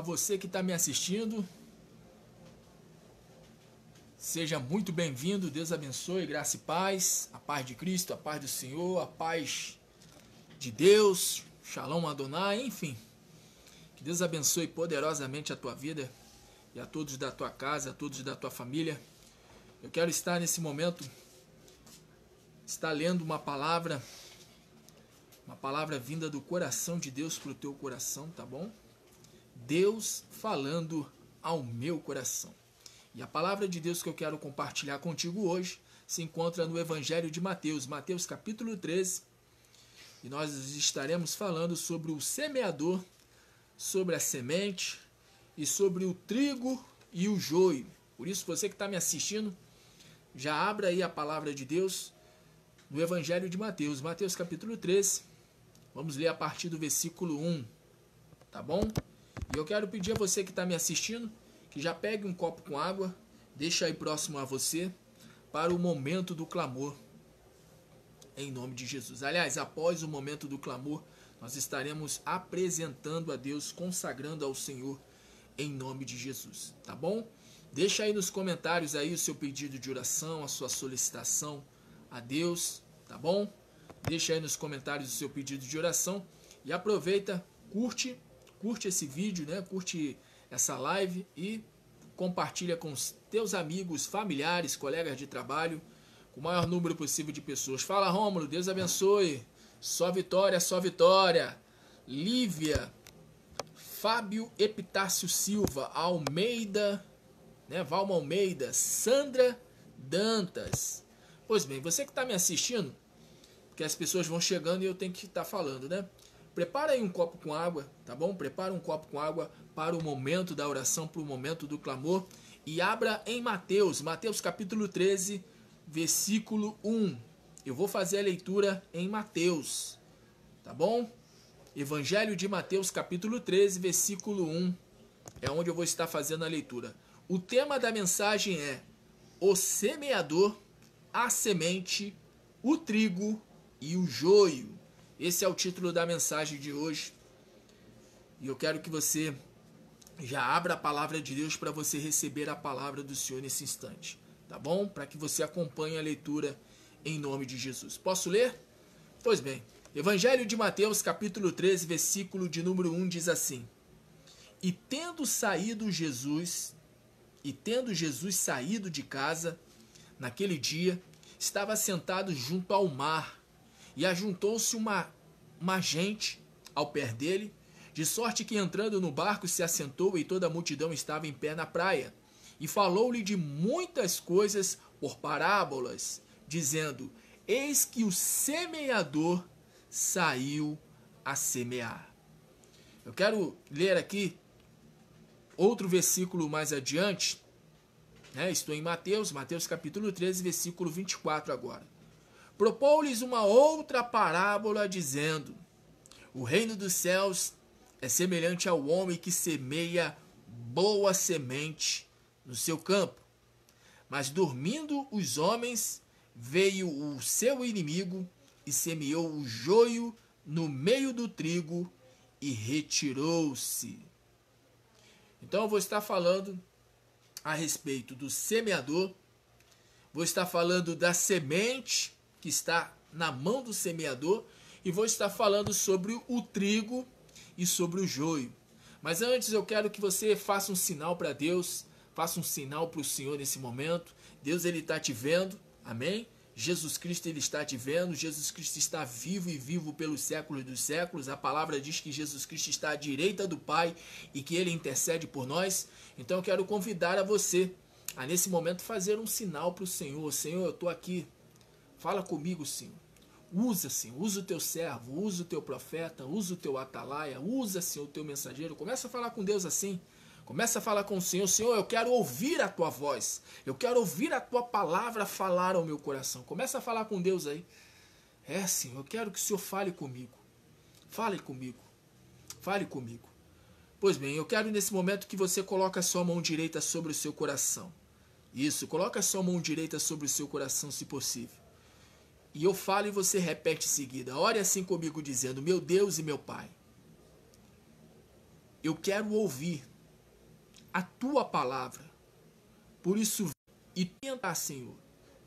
a você que está me assistindo. Seja muito bem-vindo, Deus abençoe, graça e paz, a paz de Cristo, a paz do Senhor, a paz de Deus, Shalom Adonai, enfim. Que Deus abençoe poderosamente a tua vida e a todos da tua casa, a todos da tua família. Eu quero estar nesse momento, estar lendo uma palavra vinda do coração de Deus para o teu coração, tá bom? Deus falando ao meu coração. E a palavra de Deus que eu quero compartilhar contigo hoje se encontra no Evangelho de Mateus, Mateus capítulo 13. E nós estaremos falando sobre o semeador, sobre a semente e sobre o trigo e o joio. Por isso, você que está me assistindo, já abra aí a palavra de Deus no Evangelho de Mateus, Mateus capítulo 13. Vamos ler a partir do versículo 1, tá bom? E eu quero pedir a você que está me assistindo, que já pegue um copo com água, deixa aí próximo a você, para o momento do clamor, em nome de Jesus. Aliás, após o momento do clamor, nós estaremos apresentando a Deus, consagrando ao Senhor, em nome de Jesus, tá bom? Deixa aí nos comentários aí o seu pedido de oração, a sua solicitação a Deus, tá bom? Deixa aí nos comentários o seu pedido de oração e aproveita, curte esse vídeo, né? Curte essa live e compartilha com os teus amigos, familiares, colegas de trabalho, com o maior número possível de pessoas. Fala, Rômulo, Deus abençoe. Só vitória, só vitória. Lívia, Fábio Epitácio Silva, Almeida, né? Valma Almeida, Sandra Dantas. Pois bem, você que está me assistindo, porque as pessoas vão chegando e eu tenho que estar falando, né? Prepara aí um copo com água, tá bom? Prepara um copo com água para o momento da oração, para o momento do clamor. E abra em Mateus, Mateus capítulo 13, versículo 1. Eu vou fazer a leitura em Mateus, tá bom? Evangelho de Mateus capítulo 13, versículo 1. É onde eu vou estar fazendo a leitura. O tema da mensagem é o semeador, a semente, o trigo e o joio. Esse é o título da mensagem de hoje. E eu quero que você já abra a palavra de Deus para você receber a palavra do Senhor nesse instante. Tá bom? Para que você acompanhe a leitura em nome de Jesus. Posso ler? Pois bem. Evangelho de Mateus, capítulo 13, versículo de número 1 diz assim: E tendo Jesus saído de casa, naquele dia, estava sentado junto ao mar, e ajuntou-se uma gente ao pé dele, de sorte que entrando no barco se assentou, e toda a multidão estava em pé na praia. E falou-lhe de muitas coisas por parábolas, dizendo: Eis que o semeador saiu a semear. Eu quero ler aqui outro versículo mais adiante, né? Estou em Mateus capítulo 13, versículo 24 agora. Propôs-lhes uma outra parábola, dizendo: O reino dos céus é semelhante ao homem que semeia boa semente no seu campo. Mas dormindo os homens, veio o seu inimigo e semeou o joio no meio do trigo e retirou-se. Então eu vou estar falando a respeito do semeador, vou estar falando da semente que está na mão do semeador e vou estar falando sobre o trigo e sobre o joio. Mas antes eu quero que você faça um sinal para Deus, faça um sinal para o Senhor nesse momento. Deus, ele está te vendo, amém? Jesus Cristo, ele está te vendo. Jesus Cristo está vivo e vivo pelos séculos dos séculos. A palavra diz que Jesus Cristo está à direita do Pai e que ele intercede por nós. Então eu quero convidar a você a nesse momento fazer um sinal para o Senhor. Senhor, eu estou aqui. Fala comigo, Senhor. Usa, Senhor, usa o teu servo, usa o teu profeta, usa o teu atalaia, usa, Senhor, o teu mensageiro. Começa a falar com Deus assim. Começa a falar com o Senhor. Senhor, eu quero ouvir a tua voz. Eu quero ouvir a tua palavra falar ao meu coração. Começa a falar com Deus aí. Senhor, eu quero que o Senhor fale comigo. Fale comigo. Fale comigo. Pois bem, eu quero nesse momento que você coloque a sua mão direita sobre o seu coração. Isso, coloque a sua mão direita sobre o seu coração, se possível. E eu falo e você repete em seguida. Ore assim comigo dizendo: Meu Deus e meu Pai, eu quero ouvir a tua palavra. Por isso, e tentar, Senhor,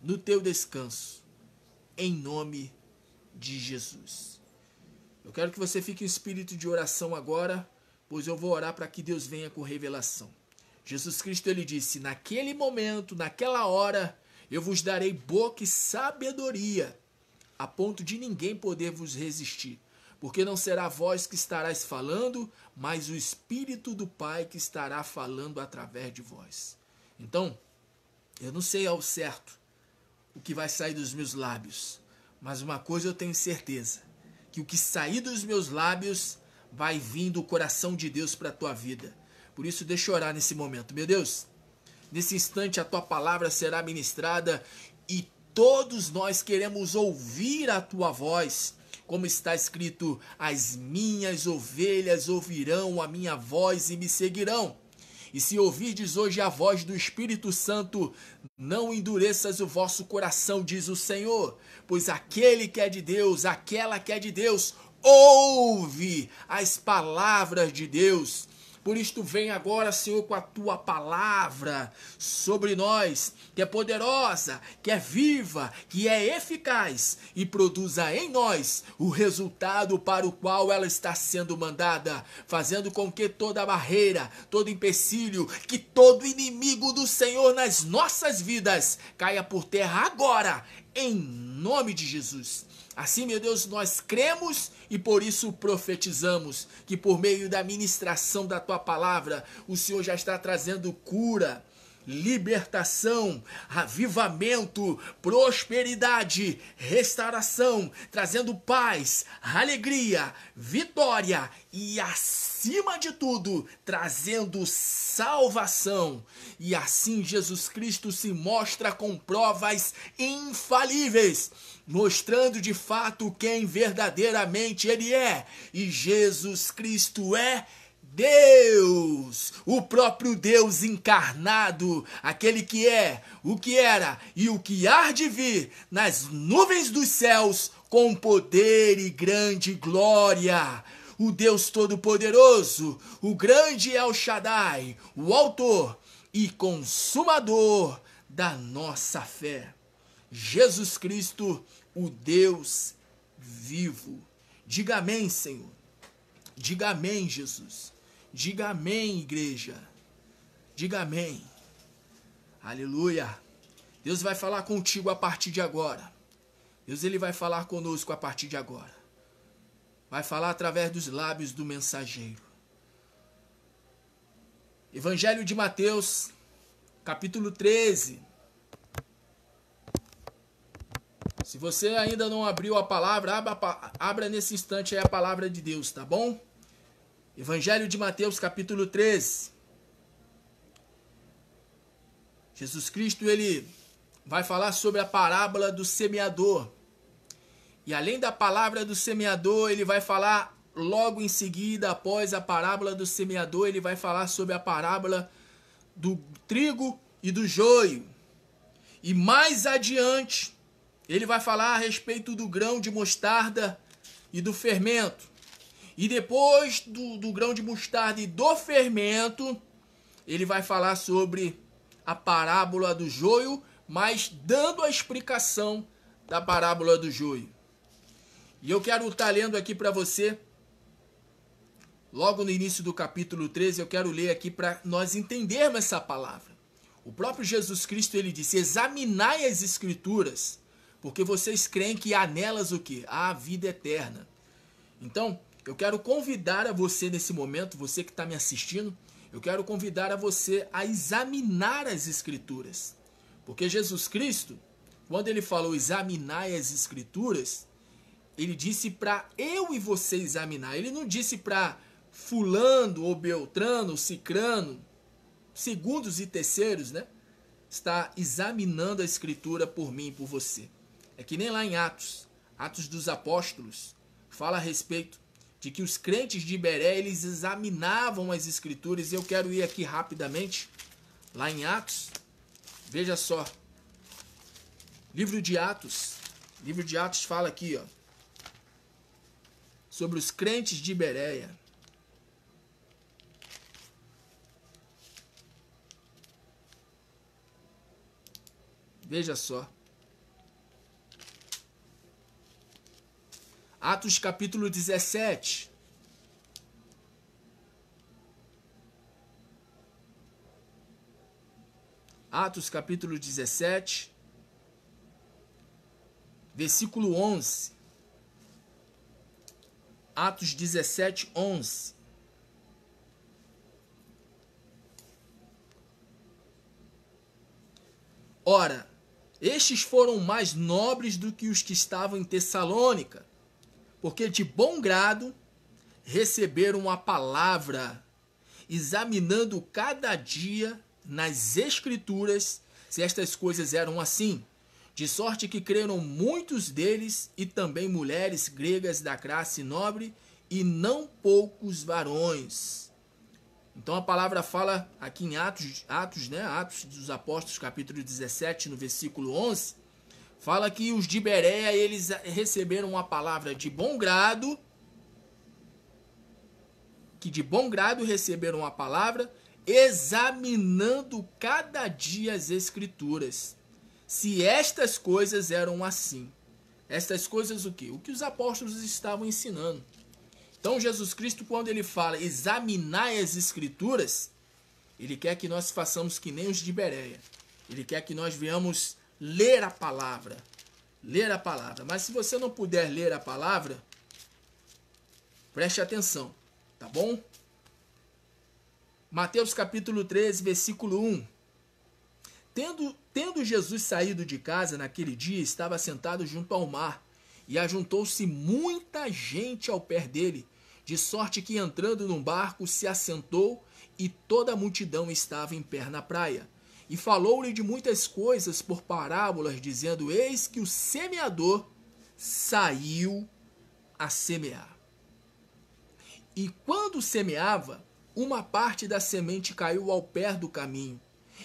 no teu descanso, em nome de Jesus. Eu quero que você fique em espírito de oração agora, pois eu vou orar para que Deus venha com revelação. Jesus Cristo, ele disse, naquele momento, naquela hora, eu vos darei boca e sabedoria, a ponto de ninguém poder vos resistir. Porque não será vós que estarás falando, mas o Espírito do Pai que estará falando através de vós. Então, eu não sei ao certo o que vai sair dos meus lábios, mas uma coisa eu tenho certeza, que o que sair dos meus lábios vai vir do coração de Deus para a tua vida. Por isso, deixa eu orar nesse momento. Meu Deus, nesse instante a tua palavra será ministrada e todos nós queremos ouvir a tua voz. Como está escrito, as minhas ovelhas ouvirão a minha voz e me seguirão. E se ouvirdes hoje a voz do Espírito Santo, não endureças o vosso coração, diz o Senhor. Pois aquele que é de Deus, aquela que é de Deus, ouve as palavras de Deus. Por isto vem agora, Senhor, com a tua palavra sobre nós, que é poderosa, que é viva, que é eficaz e produza em nós o resultado para o qual ela está sendo mandada, fazendo com que toda barreira, todo empecilho, que todo inimigo do Senhor nas nossas vidas caia por terra agora, em nome de Jesus. Assim, meu Deus, nós cremos e por isso profetizamos que por meio da ministração da tua palavra, o Senhor já está trazendo cura, libertação, avivamento, prosperidade, restauração, trazendo paz, alegria, vitória e, acima de tudo, trazendo salvação. E assim Jesus Cristo se mostra com provas infalíveis, mostrando de fato quem verdadeiramente Ele é. E Jesus Cristo é Deus, o próprio Deus encarnado, aquele que é, o que era e o que há de vir nas nuvens dos céus com poder e grande glória. O Deus Todo-Poderoso, o grande El Shaddai, o autor e consumador da nossa fé. Jesus Cristo, o Deus vivo. Diga amém, Senhor. Diga amém, Jesus. Diga amém, igreja. Diga amém. Aleluia. Deus vai falar contigo a partir de agora. Deus, ele vai falar conosco a partir de agora. Vai falar através dos lábios do mensageiro. Evangelho de Mateus, capítulo 13. Se você ainda não abriu a palavra, abra nesse instante aí a palavra de Deus, tá bom? Evangelho de Mateus, capítulo 13. Jesus Cristo, ele vai falar sobre a parábola do semeador. E além da palavra do semeador, ele vai falar logo em seguida, após a parábola do semeador, ele vai falar sobre a parábola do trigo e do joio. E mais adiante, ele vai falar a respeito do grão de mostarda e do fermento. E depois do grão de mostarda e do fermento, ele vai falar sobre a parábola do joio, mas dando a explicação da parábola do joio. E eu quero estar lendo aqui para você, logo no início do capítulo 13, eu quero ler aqui para nós entendermos essa palavra. O próprio Jesus Cristo, ele disse, examinai as escrituras, porque vocês creem que há nelas o quê? Há a vida eterna. Então, eu quero convidar a você nesse momento, você que está me assistindo, eu quero convidar a você a examinar as escrituras. Porque Jesus Cristo, quando ele falou examinai as escrituras, ele disse para eu e você examinar. Ele não disse para fulano ou beltrano ou cicrano, segundos e terceiros, né? Está examinando a escritura por mim e por você. É que nem lá em Atos dos Apóstolos, fala a respeito de que os crentes de Beré, eles examinavam as escrituras. E eu quero ir aqui rapidamente, lá em Atos, veja só, livro de Atos fala aqui, ó, sobre os crentes de Bereia. Veja só. Atos capítulo 17. Atos capítulo 17, versículo 11. Atos 17, 11. Ora, estes foram mais nobres do que os que estavam em Tessalônica, porque de bom grado receberam a palavra, examinando cada dia nas Escrituras se estas coisas eram assim, de sorte que creram muitos deles e também mulheres gregas da classe nobre e não poucos varões. Então a palavra fala aqui em Atos dos Apóstolos, capítulo 17, no versículo 11, fala que os de Bereia, eles receberam a palavra de bom grado, que de bom grado receberam a palavra, examinando cada dia as Escrituras, se estas coisas eram assim. Estas coisas o quê? O que os apóstolos estavam ensinando. Então Jesus Cristo, quando ele fala examinar as Escrituras, ele quer que nós façamos que nem os de Bereia. Ele quer que nós venhamos ler a palavra. Ler a palavra. Mas se você não puder ler a palavra, preste atenção, tá bom? Mateus capítulo 13, versículo 1. Tendo Jesus saído de casa naquele dia, estava sentado junto ao mar, e ajuntou-se muita gente ao pé dele, de sorte que entrando num barco se assentou, e toda a multidão estava em pé na praia. E falou-lhe de muitas coisas por parábolas, dizendo: eis que o semeador saiu a semear. E quando semeava, uma parte da semente caiu ao pé do caminho,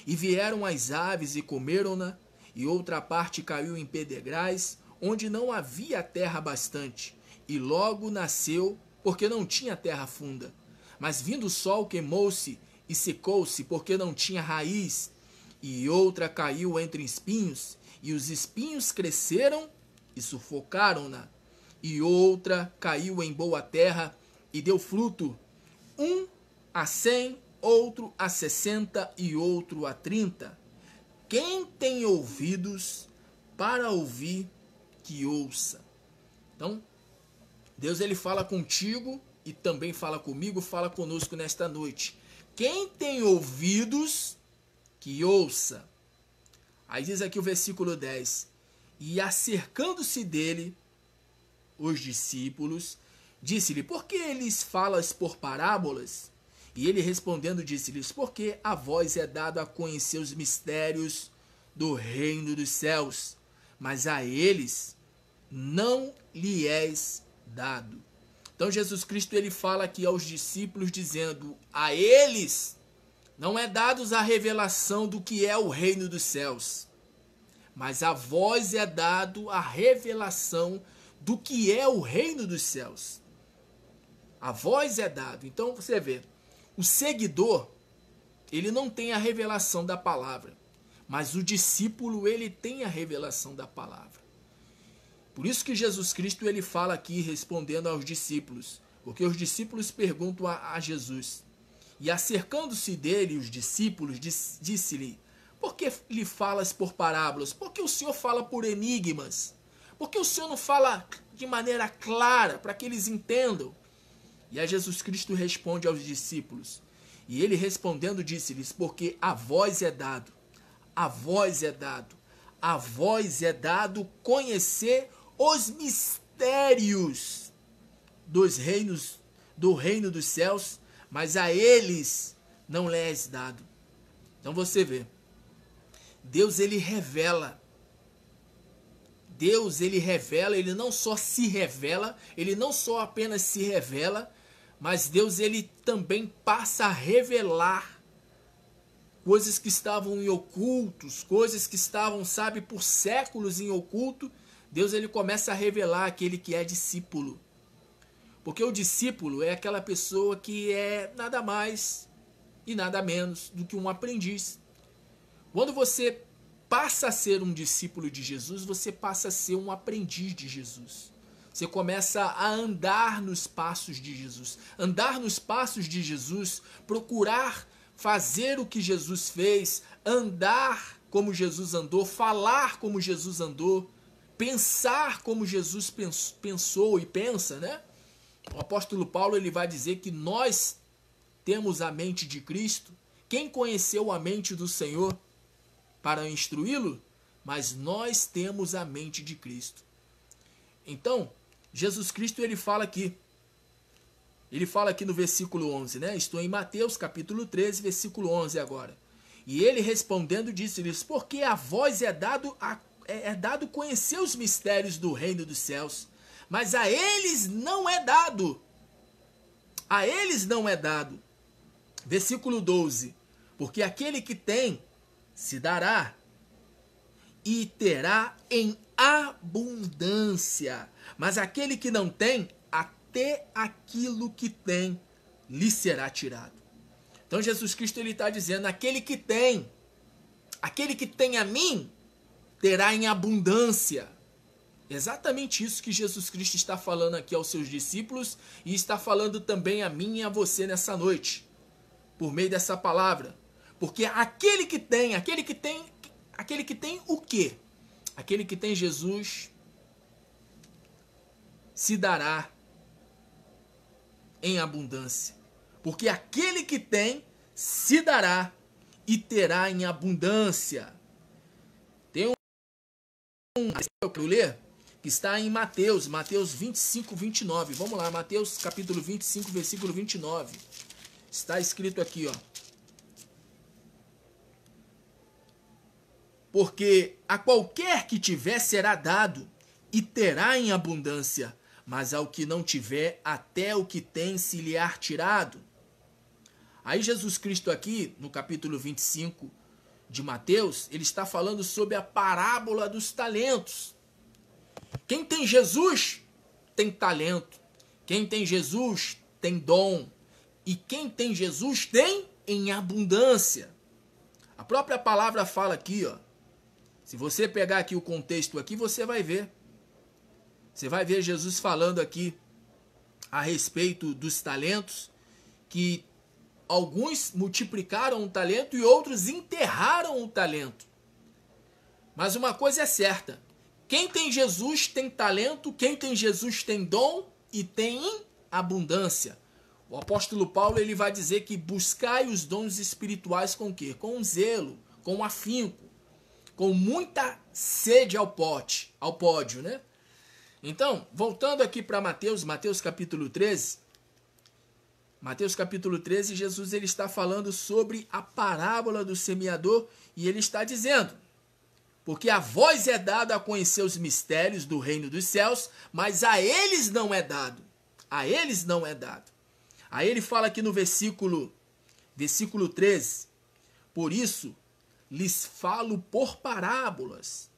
e vieram as aves e comeram-na, e outra parte caiu em pedregais, onde não havia terra bastante, e logo nasceu, porque não tinha terra funda. Mas vindo o sol, queimou-se e secou-se, porque não tinha raiz. E outra caiu entre espinhos, e os espinhos cresceram e sufocaram-na. E outra caiu em boa terra e deu fruto, um a 100, outro a 60 e outro a 30. Quem tem ouvidos para ouvir, que ouça. Então, Deus ele fala contigo e também fala comigo, fala conosco nesta noite. Quem tem ouvidos, que ouça. Aí diz aqui o versículo 10. E acercando-se dele, os discípulos, disse-lhe: por que lhes falas por parábolas? E ele respondendo disse-lhes: porque a vós é dado a conhecer os mistérios do reino dos céus, mas a eles não lhe és dado. Então Jesus Cristo ele fala aqui aos discípulos dizendo: a eles não é dados a revelação do que é o reino dos céus, mas a vós é dado a revelação do que é o reino dos céus. A vós é dado. Então você vê, o seguidor, ele não tem a revelação da palavra, mas o discípulo, ele tem a revelação da palavra. Por isso que Jesus Cristo, ele fala aqui respondendo aos discípulos, porque os discípulos perguntam a Jesus. E acercando-se dele, os discípulos, disse-lhe: por que lhe falas por parábolas? Por que o Senhor fala por enigmas? Por que o Senhor não fala de maneira clara, para que eles entendam? E aí Jesus Cristo responde aos discípulos. E ele respondendo disse-lhes: porque a vós é dado, a vós é dado, a vós é dado conhecer os mistérios do reino dos céus, mas a eles não lhes é dado. Então você vê, Deus ele revela. Deus ele revela, ele não só se revela, ele não só apenas se revela, mas Deus ele também passa a revelar coisas que estavam em ocultos, coisas que estavam, sabe, por séculos em oculto. Deus ele começa a revelar aquele que é discípulo. Porque o discípulo é aquela pessoa que é nada mais e nada menos do que um aprendiz. Quando você passa a ser um discípulo de Jesus, você passa a ser um aprendiz de Jesus. Você começa a andar nos passos de Jesus. Andar nos passos de Jesus, procurar fazer o que Jesus fez, andar como Jesus andou, falar como Jesus andou, pensar como Jesus pensou e pensa, né? O apóstolo Paulo ele vai dizer que nós temos a mente de Cristo. Quem conheceu a mente do Senhor para instruí-lo? Mas nós temos a mente de Cristo. Então, Jesus Cristo ele fala aqui no versículo 11, né? Estou em Mateus capítulo 13, versículo 11 agora. E ele respondendo disse-lhes: porque a vós é dado conhecer os mistérios do reino dos céus, mas a eles não é dado. A eles não é dado. Versículo 12. Porque aquele que tem, se dará, e terá em abundância. Mas aquele que não tem, até aquilo que tem, lhe será tirado. Então Jesus Cristo ele está dizendo, aquele que tem a mim, terá em abundância. Exatamente isso que Jesus Cristo está falando aqui aos seus discípulos e está falando também a mim e a você nessa noite, por meio dessa palavra. Porque aquele que tem o quê? Aquele que tem Jesus se dará em abundância. Porque aquele que tem se dará e terá em abundância. Tem um eu quero ler que está em Mateus 25, 29. Vamos lá, Mateus capítulo 25, versículo 29. Está escrito aqui, ó. Porque a qualquer que tiver será dado e terá em abundância, mas ao que não tiver, até o que tem se lhe há tirado. Aí Jesus Cristo aqui, no capítulo 25 de Mateus, ele está falando sobre a parábola dos talentos. Quem tem Jesus tem talento. Quem tem Jesus tem dom. E quem tem Jesus tem em abundância. A própria palavra fala aqui, ó. Se você pegar aqui o contexto aqui, você vai ver. Você vai ver Jesus falando aqui a respeito dos talentos, que alguns multiplicaram o talento e outros enterraram o talento. Mas uma coisa é certa. Quem tem Jesus tem talento, quem tem Jesus tem dom e tem em abundância. O apóstolo Paulo ele vai dizer que buscai os dons espirituais com o quê? Com zelo, com afinco, com muita sede ao pódio, né? Então, voltando aqui para Mateus capítulo 13. Mateus capítulo 13, Jesus ele está falando sobre a parábola do semeador e ele está dizendo: porque a vós é dado a conhecer os mistérios do reino dos céus, mas a eles não é dado. A eles não é dado. Aí ele fala aqui no versículo 13, por isso lhes falo por parábolas,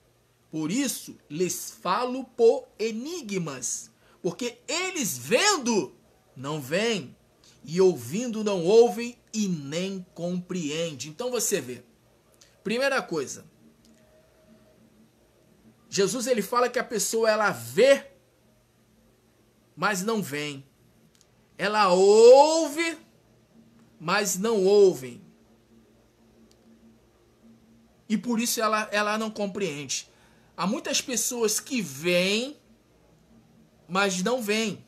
por isso lhes falo por enigmas, porque eles vendo não veem, e ouvindo não ouvem e nem compreendem. Então você vê, primeira coisa, Jesus ele fala que a pessoa ela vê, mas não vê. Ela ouve, mas não ouve. E por isso ela não compreende. Há muitas pessoas que veem, mas não veem.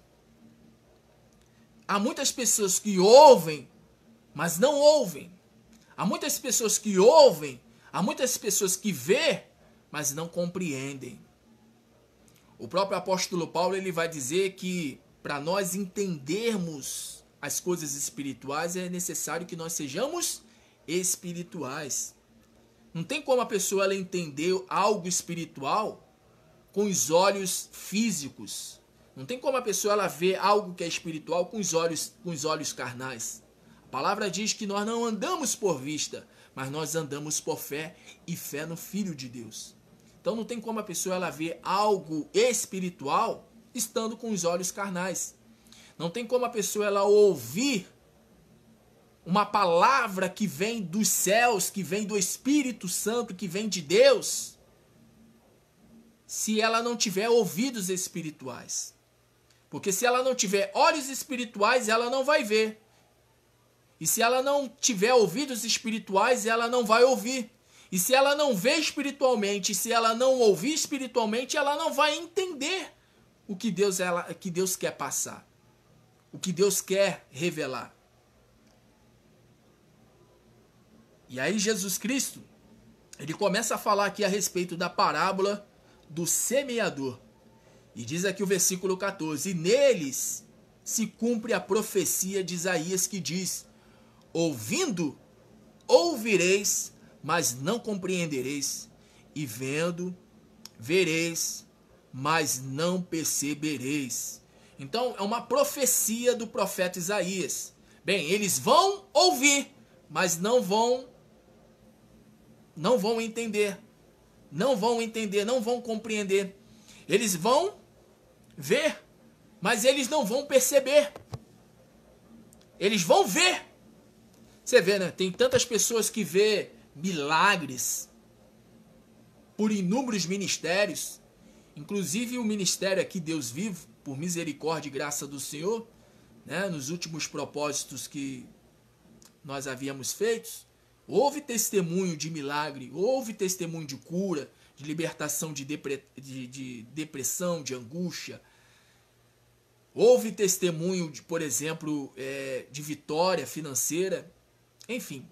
Há muitas pessoas que ouvem, mas não ouvem. Há muitas pessoas que ouvem, há muitas pessoas que vê, mas não compreendem. O próprio apóstolo Paulo ele vai dizer que para nós entendermos as coisas espirituais é necessário que nós sejamos espirituais. Não tem como a pessoa ela entender algo espiritual com os olhos físicos. Não tem como a pessoa ela ver algo que é espiritual com os olhos carnais. A palavra diz que nós não andamos por vista, mas nós andamos por fé e fé no Filho de Deus. Então não tem como a pessoa ela ver algo espiritual estando com os olhos carnais. Não tem como a pessoa ela ouvir uma palavra que vem dos céus, que vem do Espírito Santo, que vem de Deus, se ela não tiver ouvidos espirituais. Porque se ela não tiver olhos espirituais, ela não vai ver. E se ela não tiver ouvidos espirituais, ela não vai ouvir. E se ela não vê espiritualmente, se ela não ouvir espiritualmente, ela não vai entender o que Deus quer passar, o que Deus quer revelar. E aí Jesus Cristo, ele começa a falar aqui a respeito da parábola do semeador. E diz aqui o versículo 14, e neles se cumpre a profecia de Isaías que diz, ouvindo, ouvireis, mas não compreendereis, e vendo, vereis, mas não percebereis. Então, é uma profecia do profeta Isaías. Bem, eles vão ouvir, mas não vão entender. Não vão compreender. Eles vão ver, mas eles não vão perceber. Eles vão ver. Você vê, né? Tem tantas pessoas que vê milagres por inúmeros ministérios, inclusive o ministério aqui Deus Vivo, por misericórdia e graça do Senhor, né? Nos últimos propósitos que nós havíamos feito, houve testemunho de milagre, houve testemunho de cura, de libertação de depressão, de angústia. Houve testemunho, por exemplo, de vitória financeira. Enfim,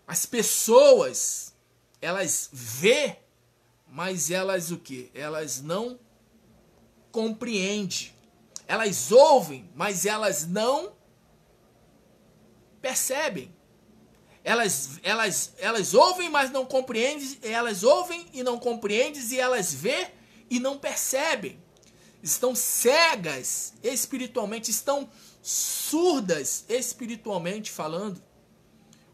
as pessoas, elas vê, mas elas o quê? Elas não compreendem. Elas ouvem, mas elas não percebem. Elas ouvem, mas não compreendem. Elas ouvem e não compreendem, e elas vê e não percebem. Estão cegas espiritualmente, estão surdas espiritualmente falando.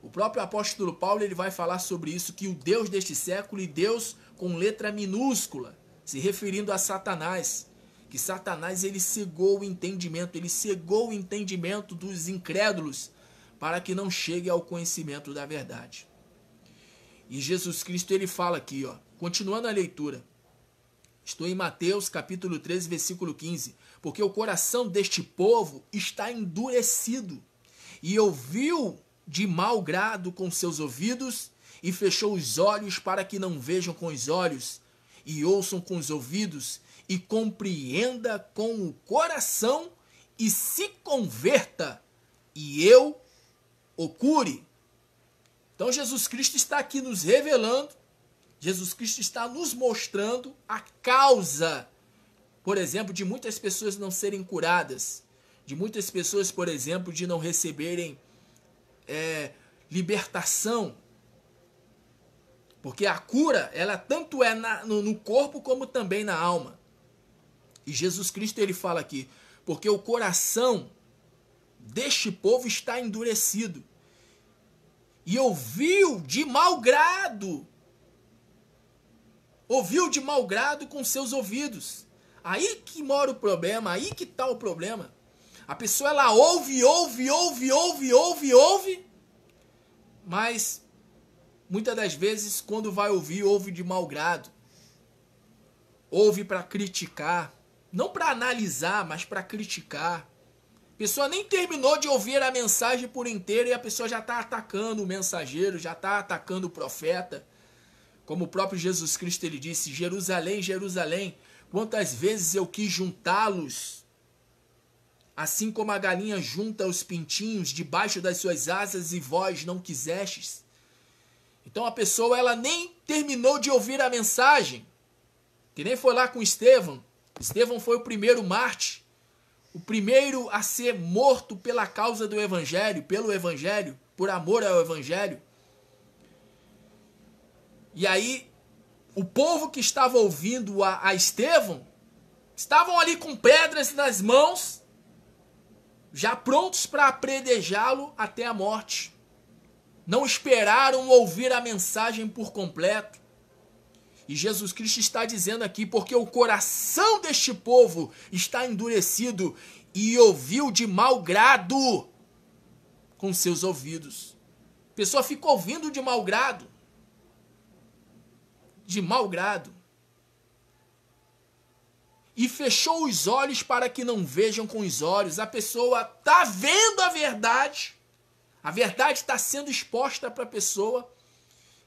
O próprio apóstolo Paulo, ele vai falar sobre isso, que o Deus deste século, e Deus com letra minúscula, se referindo a Satanás, que Satanás ele cegou o entendimento dos incrédulos, para que não chegue ao conhecimento da verdade. E Jesus Cristo, ele fala aqui, continuando a leitura, estou em Mateus capítulo 13, versículo 15, porque o coração deste povo está endurecido, e ouviu de mau grado com seus ouvidos, e fechou os olhos para que não vejam com os olhos, e ouçam com os ouvidos, e compreenda com o coração, e se converta, e eu o cure. Então Jesus Cristo está aqui nos revelando, Jesus Cristo está nos mostrando a causa, por exemplo, de muitas pessoas não serem curadas, de muitas pessoas, por exemplo, de não receberem libertação, porque a cura, ela tanto é no corpo como também na alma. E Jesus Cristo, ele fala aqui, porque o coração deste povo está endurecido, e ouviu de mau grado com seus ouvidos. Aí que mora o problema, aí que está o problema. A pessoa, ela ouve, mas muitas das vezes, quando vai ouvir, ouve de mau grado. Ouve para criticar, não para analisar, mas para criticar. A pessoa nem terminou de ouvir a mensagem por inteiro e a pessoa já está atacando o mensageiro, já está atacando o profeta. Como o próprio Jesus Cristo, ele disse, Jerusalém, Jerusalém, quantas vezes eu quis juntá-los, assim como a galinha junta os pintinhos debaixo das suas asas, e vós não quisestes. Então a pessoa, ela nem terminou de ouvir a mensagem, que nem foi lá com Estevão. Estevão foi o primeiro mártir, o primeiro a ser morto pela causa do Evangelho, pelo Evangelho, por amor ao Evangelho. E aí, o povo que estava ouvindo a Estevão, estavam ali com pedras nas mãos, já prontos para apredejá-lo até a morte. Não esperaram ouvir a mensagem por completo. E Jesus Cristo está dizendo aqui, porque o coração deste povo está endurecido e ouviu de mau grado com seus ouvidos. A pessoa fica ouvindo de mau grado. De mau grado. E fechou os olhos para que não vejam com os olhos. A pessoa está vendo a verdade está sendo exposta para a pessoa,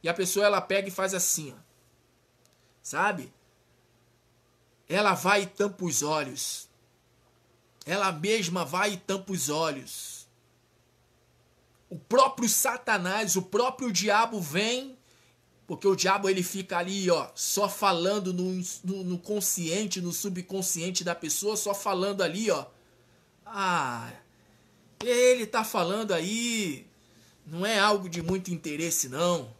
e a pessoa ela pega e faz assim, ó. Sabe? Ela vai e tampa os olhos. Ela mesma vai e tampa os olhos. O próprio Satanás, o próprio diabo vem, porque o diabo ele fica ali, ó, só falando no consciente, no subconsciente da pessoa, só falando ali, ó. Ele tá falando aí, não é algo de muito interesse, não.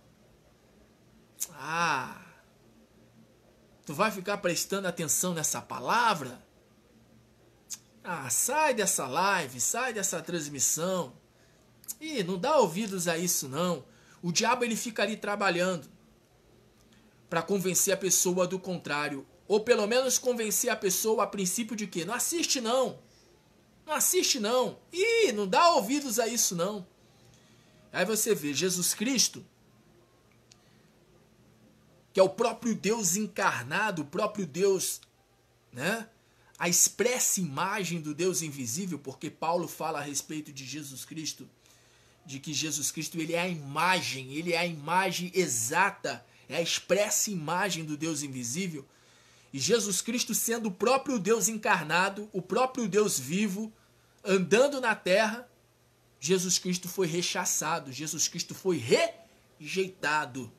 Tu vai ficar prestando atenção nessa palavra? Sai dessa live, sai dessa transmissão. Não dá ouvidos a isso, não. O diabo ele fica ali trabalhando para convencer a pessoa do contrário. Ou pelo menos convencer a pessoa a princípio de que não assiste, não. Não assiste, não. Não dá ouvidos a isso, não. Aí você vê Jesus Cristo, que é o próprio Deus encarnado, o próprio Deus, né? A expressa imagem do Deus invisível, porque Paulo fala a respeito de Jesus Cristo, de que Jesus Cristo ele é a imagem exata, é a expressa imagem do Deus invisível. E Jesus Cristo sendo o próprio Deus encarnado, o próprio Deus vivo, andando na terra, Jesus Cristo foi rechaçado, Jesus Cristo foi rejeitado.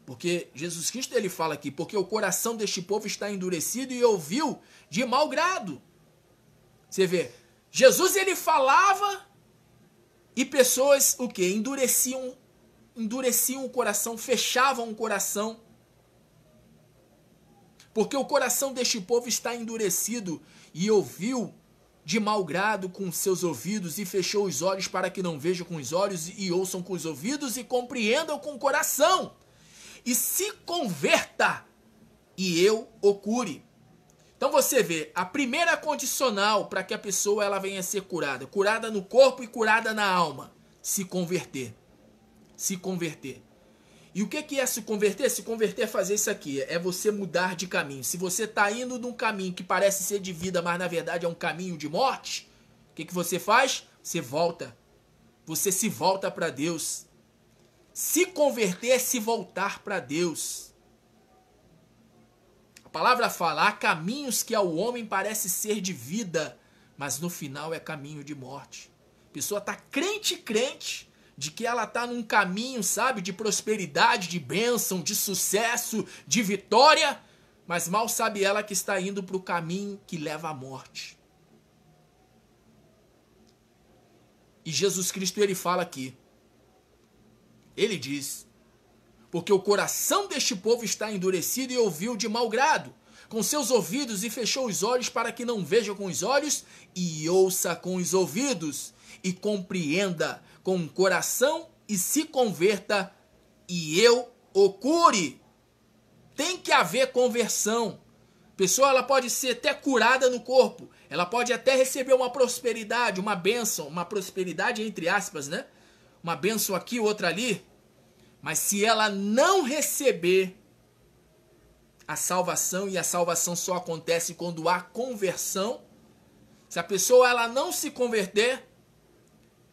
Porque Jesus Cristo ele fala aqui, porque o coração deste povo está endurecido e ouviu de mau grado. Você vê, Jesus ele falava e pessoas o quê? Endureciam o coração, fechavam o coração. Porque o coração deste povo está endurecido e ouviu de mau grado com seus ouvidos e fechou os olhos para que não vejam com os olhos e ouçam com os ouvidos e compreendam com o coração. E se converta e eu o cure. Então você vê, a primeira condicional para que a pessoa ela venha a ser curada. Curada no corpo e curada na alma. Se converter. Se converter. E o que é se converter? Se converter é fazer isso aqui, é você mudar de caminho. Se você está indo num caminho que parece ser de vida, mas na verdade é um caminho de morte, o que você faz? Você volta. Você se volta para Deus. Se converter é se voltar para Deus. A palavra fala, há caminhos que ao homem parece ser de vida, mas no final é caminho de morte. A pessoa está crente, de que ela está num caminho, sabe, de prosperidade, de bênção, de sucesso, de vitória, mas mal sabe ela que está indo para o caminho que leva à morte. E Jesus Cristo, ele fala aqui, ele diz, porque o coração deste povo está endurecido e ouviu de mau grado, com seus ouvidos e fechou os olhos para que não veja com os olhos e ouça com os ouvidos e compreenda com o coração e se converta e eu o cure. Tem que haver conversão. A pessoa ela pode ser até curada no corpo, ela pode até receber uma prosperidade, uma bênção, uma prosperidade entre aspas, né? Uma bênção aqui, outra ali, mas se ela não receber a salvação, e a salvação só acontece quando há conversão, se a pessoa ela não se converter,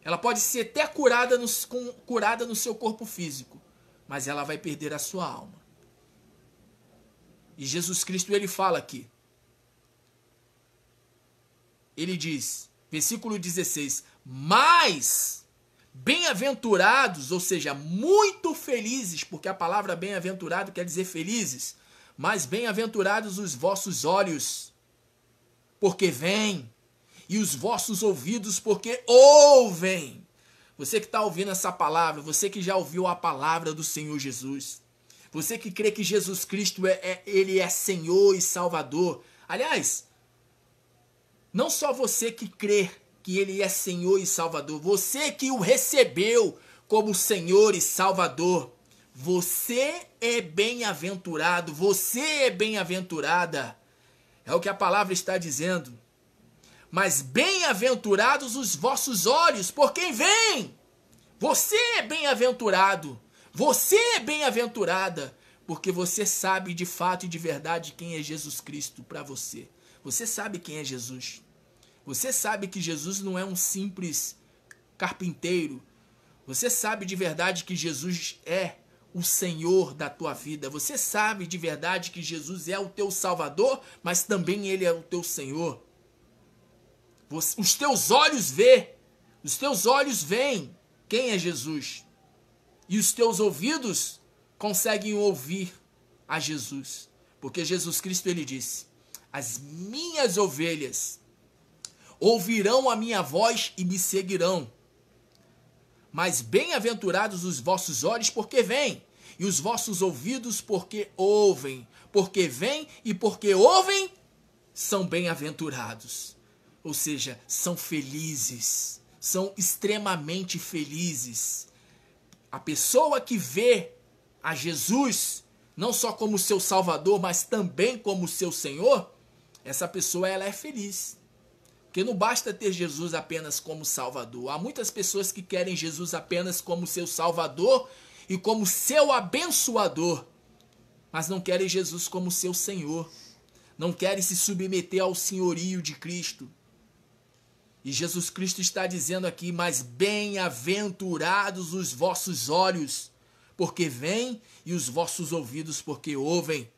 ela pode ser até curada no seu corpo físico, mas ela vai perder a sua alma. E Jesus Cristo ele fala aqui, ele diz, versículo 16, mas bem-aventurados, ou seja, muito felizes, porque a palavra bem-aventurado quer dizer felizes, mas bem-aventurados os vossos olhos, porque veem, e os vossos ouvidos, porque ouvem. Você que está ouvindo essa palavra, você que já ouviu a palavra do Senhor Jesus, você que crê que Jesus Cristo ele é Senhor e Salvador. Aliás, não só você que crê que ele é Senhor e Salvador, você que o recebeu como Senhor e Salvador, você é bem-aventurado, você é bem-aventurada. É o que a palavra está dizendo. Mas bem-aventurados os vossos olhos, por quem veem. Você é bem-aventurado. Você é bem-aventurada, porque você sabe de fato e de verdade quem é Jesus Cristo para você. Você sabe quem é Jesus. Você sabe que Jesus não é um simples carpinteiro. Você sabe de verdade que Jesus é o Senhor da tua vida. Você sabe de verdade que Jesus é o teu Salvador, mas também Ele é o teu Senhor. Os teus olhos veem quem é Jesus. E os teus ouvidos conseguem ouvir a Jesus. Porque Jesus Cristo, ele disse: as minhas ovelhas ouvirão a minha voz e me seguirão. Mas bem-aventurados os vossos olhos, porque veem, e os vossos ouvidos, porque ouvem. Porque veem e porque ouvem, são bem-aventurados. Ou seja, são felizes, são extremamente felizes. A pessoa que vê a Jesus, não só como seu Salvador, mas também como seu Senhor, essa pessoa ela é feliz. Porque não basta ter Jesus apenas como Salvador. Há muitas pessoas que querem Jesus apenas como seu Salvador e como seu abençoador, mas não querem Jesus como seu Senhor. Não querem se submeter ao senhorio de Cristo. E Jesus Cristo está dizendo aqui: mas bem-aventurados os vossos olhos, porque veem, e os vossos ouvidos, porque ouvem.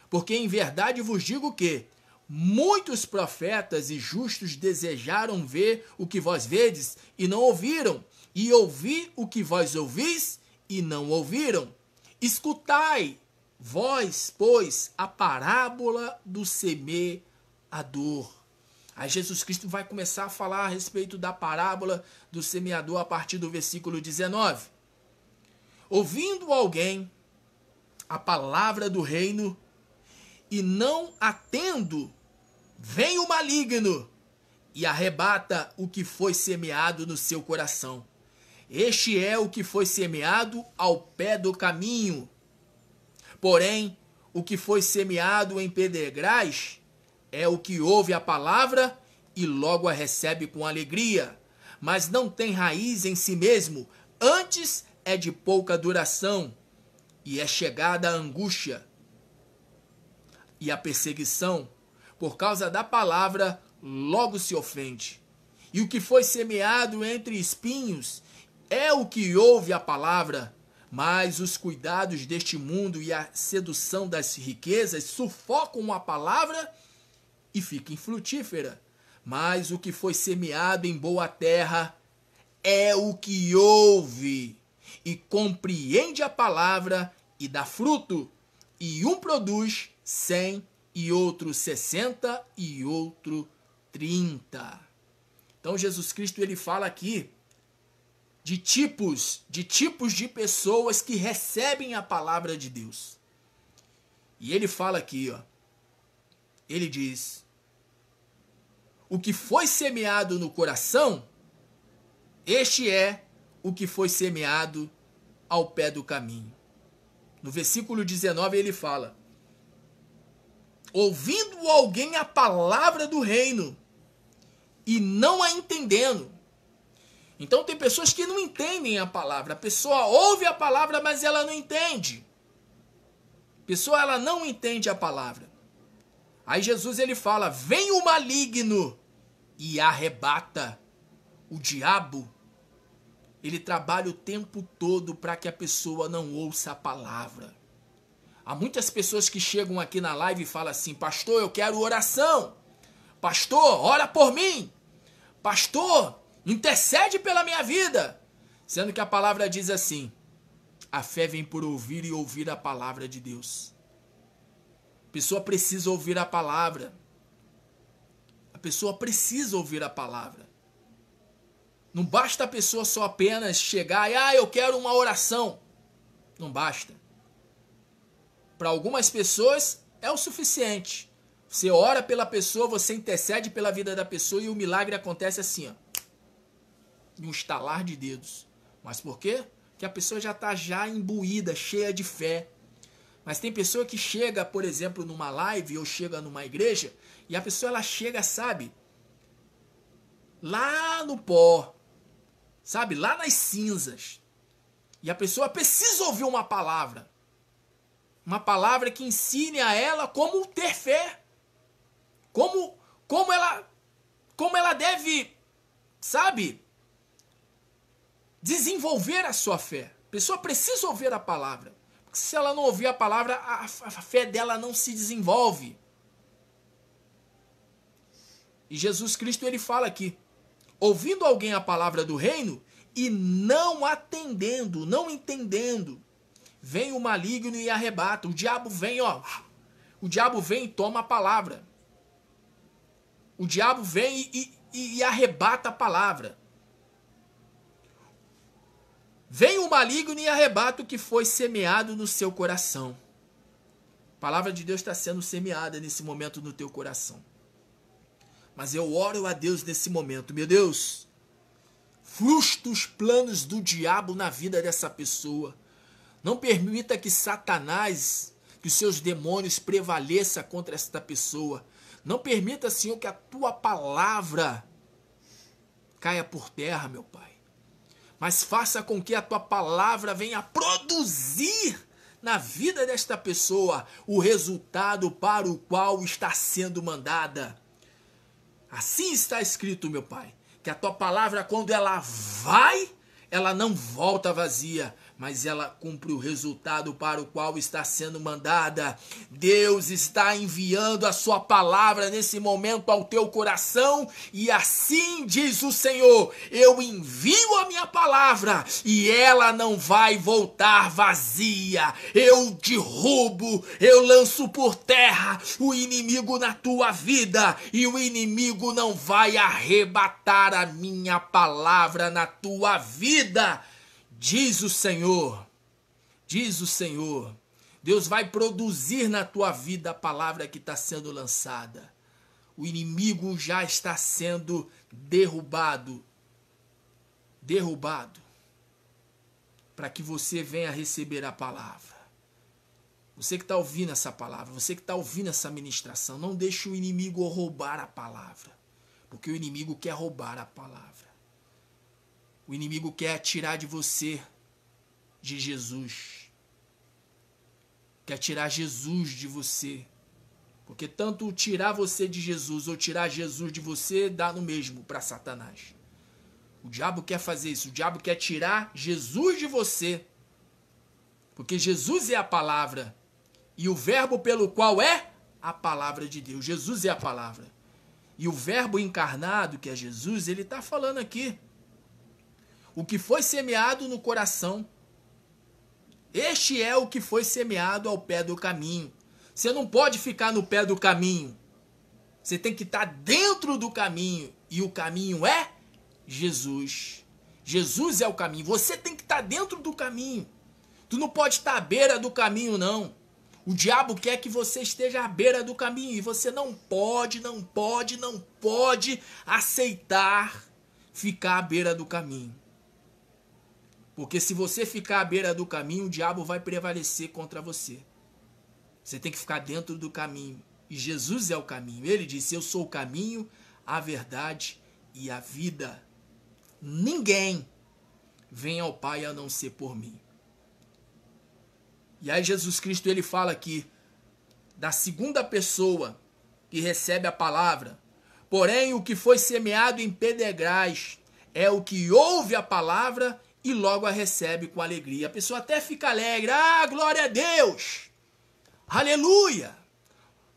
Porque em verdade vos digo que muitos profetas e justos desejaram ver o que vós vedes e não ouviram, e ouvir o que vós ouvis e não ouviram. Escutai, vós, pois, a parábola do semeador. Aí Jesus Cristo vai começar a falar a respeito da parábola do semeador a partir do versículo 19. Ouvindo alguém a palavra do reino e não atendo, vem o maligno e arrebata o que foi semeado no seu coração. Este é o que foi semeado ao pé do caminho. Porém, o que foi semeado em pedregais é o que ouve a palavra e logo a recebe com alegria, mas não tem raiz em si mesmo, antes é de pouca duração, e é chegada a angústia e a perseguição. Por causa da palavra, logo se ofende. E o que foi semeado entre espinhos é o que ouve a palavra, mas os cuidados deste mundo e a sedução das riquezas sufocam a palavra e fica infrutífera. Mas o que foi semeado em boa terra é o que ouve e compreende a palavra e dá fruto. E um produz 100, e outro 60, e outro 30. Então Jesus Cristo ele fala aqui de tipos de pessoas que recebem a palavra de Deus. E ele fala aqui, ó, ele diz: o que foi semeado no coração, este é o que foi semeado ao pé do caminho. No versículo 19 ele fala: ouvindo alguém a palavra do reino e não a entendendo. Então tem pessoas que não entendem a palavra. A pessoa ouve a palavra, mas ela não entende. A pessoa ela não entende a palavra. Aí Jesus ele fala: vem o maligno e arrebata. O diabo, ele trabalha o tempo todo para que a pessoa não ouça a palavra. Há muitas pessoas que chegam aqui na live e falam assim: pastor, eu quero oração. Pastor, ora por mim. Pastor, intercede pela minha vida. Sendo que a palavra diz assim: a fé vem por ouvir e ouvir a palavra de Deus. A pessoa precisa ouvir a palavra. A pessoa precisa ouvir a palavra. Não basta a pessoa só apenas chegar e eu quero uma oração. Não basta. Para algumas pessoas é o suficiente. Você ora pela pessoa, você intercede pela vida da pessoa e o milagre acontece assim, ó, em um estalar de dedos. Mas por quê? Porque a pessoa já está imbuída, cheia de fé. Mas tem pessoa que chega, por exemplo, numa live ou chega numa igreja e a pessoa ela chega, sabe, lá no pó. sabe, lá nas cinzas. E a pessoa precisa ouvir uma palavra que ensine a ela como ter fé, como ela deve, sabe, desenvolver a sua fé. A pessoa precisa ouvir a palavra, porque se ela não ouvir a palavra, a fé dela não se desenvolve. E Jesus Cristo, ele fala aqui, ouvindo alguém a palavra do reino e não atendendo, não entendendo, vem o maligno e arrebata. O diabo vem, o diabo vem e toma a palavra. O diabo vem e arrebata a palavra. Vem o maligno e arrebata o que foi semeado no seu coração. A palavra de Deus está sendo semeada nesse momento no teu coração. Mas eu oro a Deus nesse momento. Meu Deus, frustra os planos do diabo na vida dessa pessoa. Não permita que Satanás, que os seus demônios prevaleçam contra esta pessoa. Não permita, Senhor, que a tua palavra caia por terra, meu Pai. Mas faça com que a tua palavra venha produzir na vida desta pessoa o resultado para o qual está sendo mandada. Assim está escrito, meu Pai, que a tua palavra, quando ela vai, ela não volta vazia, mas ela cumpre o resultado para o qual está sendo mandada. Deus está enviando a sua palavra nesse momento ao teu coração, e assim diz o Senhor: eu envio a minha palavra e ela não vai voltar vazia. Eu derrubo, eu lanço por terra o inimigo na tua vida, e o inimigo não vai arrebatar a minha palavra na tua vida. Diz o Senhor, diz o Senhor. Deus vai produzir na tua vida a palavra que está sendo lançada. O inimigo já está sendo derrubado, para que você venha receber a palavra. Você que está ouvindo essa palavra, você que está ouvindo essa ministração, não deixe o inimigo roubar a palavra, porque o inimigo quer roubar a palavra. O inimigo quer tirar de você, de Jesus. Quer tirar Jesus de você. Porque tanto tirar você de Jesus ou tirar Jesus de você dá no mesmo para Satanás. O diabo quer fazer isso. O diabo quer tirar Jesus de você. Porque Jesus é a palavra. E o verbo pelo qual é a palavra de Deus. Jesus é a palavra. E o verbo encarnado, que é Jesus, ele está falando aqui. O que foi semeado no coração, este é o que foi semeado ao pé do caminho. Você não pode ficar no pé do caminho. Você tem que estar dentro do caminho. E o caminho é Jesus. Jesus é o caminho. Você tem que estar dentro do caminho. Tu não pode estar à beira do caminho, não. O diabo quer que você esteja à beira do caminho. E você não pode aceitar ficar à beira do caminho. Porque se você ficar à beira do caminho, o diabo vai prevalecer contra você. Você tem que ficar dentro do caminho. E Jesus é o caminho. Ele disse: eu sou o caminho, a verdade e a vida. Ninguém vem ao Pai a não ser por mim. E aí Jesus Cristo, ele fala aqui da segunda pessoa que recebe a palavra. Porém, o que foi semeado em pedregais é o que ouve a palavra e logo a recebe com alegria. A pessoa até fica alegre. Ah, glória a Deus! Aleluia!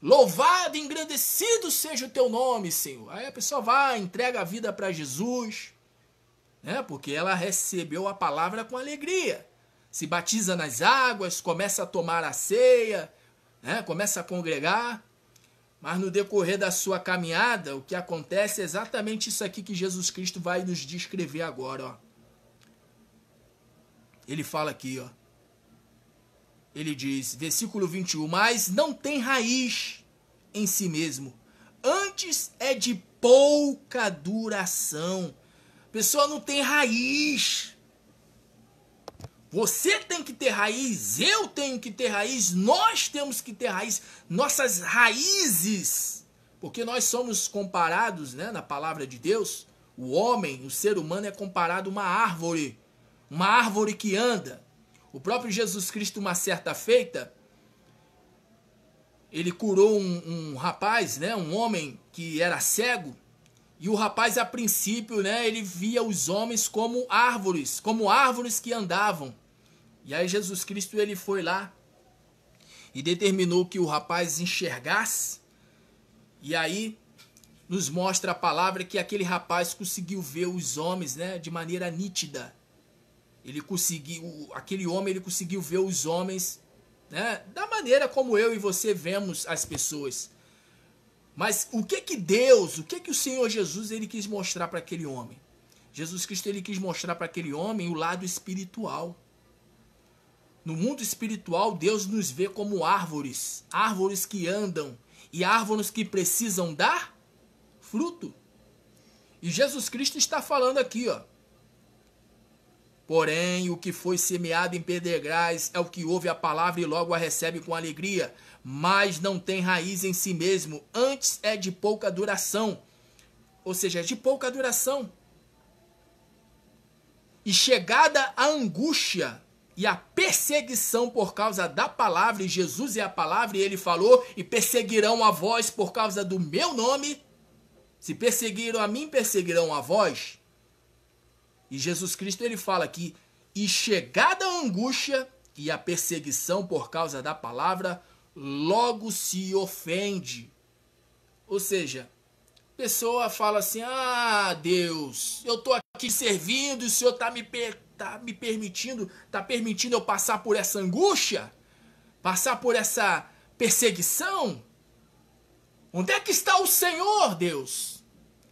Louvado e engrandecido seja o teu nome, Senhor. Aí a pessoa vai, entrega a vida para Jesus, né? Porque ela recebeu a palavra com alegria. Se batiza nas águas, começa a tomar a ceia, né? Começa a congregar. Mas no decorrer da sua caminhada, o que acontece é exatamente isso aqui que Jesus Cristo vai nos descrever agora, ó. Ele fala aqui, ó. Ele diz, versículo 21, mas não tem raiz em si mesmo. Antes é de pouca duração. A pessoa não tem raiz. Você tem que ter raiz, eu tenho que ter raiz, nós temos que ter raiz. Nossas raízes, porque nós somos comparados, né, na palavra de Deus, O homem, o ser humano é comparado a uma árvore que anda. O próprio Jesus Cristo, uma certa feita, ele curou um rapaz, né, um homem que era cego, e o rapaz, a princípio, né, ele via os homens como árvores que andavam. E aí Jesus Cristo, ele foi lá e determinou que o rapaz enxergasse, e aí nos mostra a palavra que aquele rapaz conseguiu ver os homens, né, de maneira nítida. Aquele homem, ele conseguiu ver os homens, né, da maneira como eu e você vemos as pessoas. Mas o que o Senhor Jesus, ele quis mostrar para aquele homem? Jesus Cristo, ele quis mostrar para aquele homem o lado espiritual. No mundo espiritual, Deus nos vê como árvores que andam e árvores que precisam dar fruto. E Jesus Cristo está falando aqui, ó. Porém, o que foi semeado em pedregais é o que ouve a palavra e logo a recebe com alegria, mas não tem raiz em si mesmo, antes é de pouca duração. Ou seja, é de pouca duração. E chegada a angústia e a perseguição por causa da palavra, e Jesus é a palavra, e ele falou, e perseguirão a vós por causa do meu nome. Se perseguiram a mim, perseguirão a vós. E Jesus Cristo, ele fala aqui, e chegada a angústia e a perseguição por causa da palavra, logo se ofende. Ou seja, a pessoa fala assim, Deus, eu estou aqui servindo, o Senhor está me permitindo eu passar por essa angústia, passar por essa perseguição. Onde é que está o Senhor, Deus?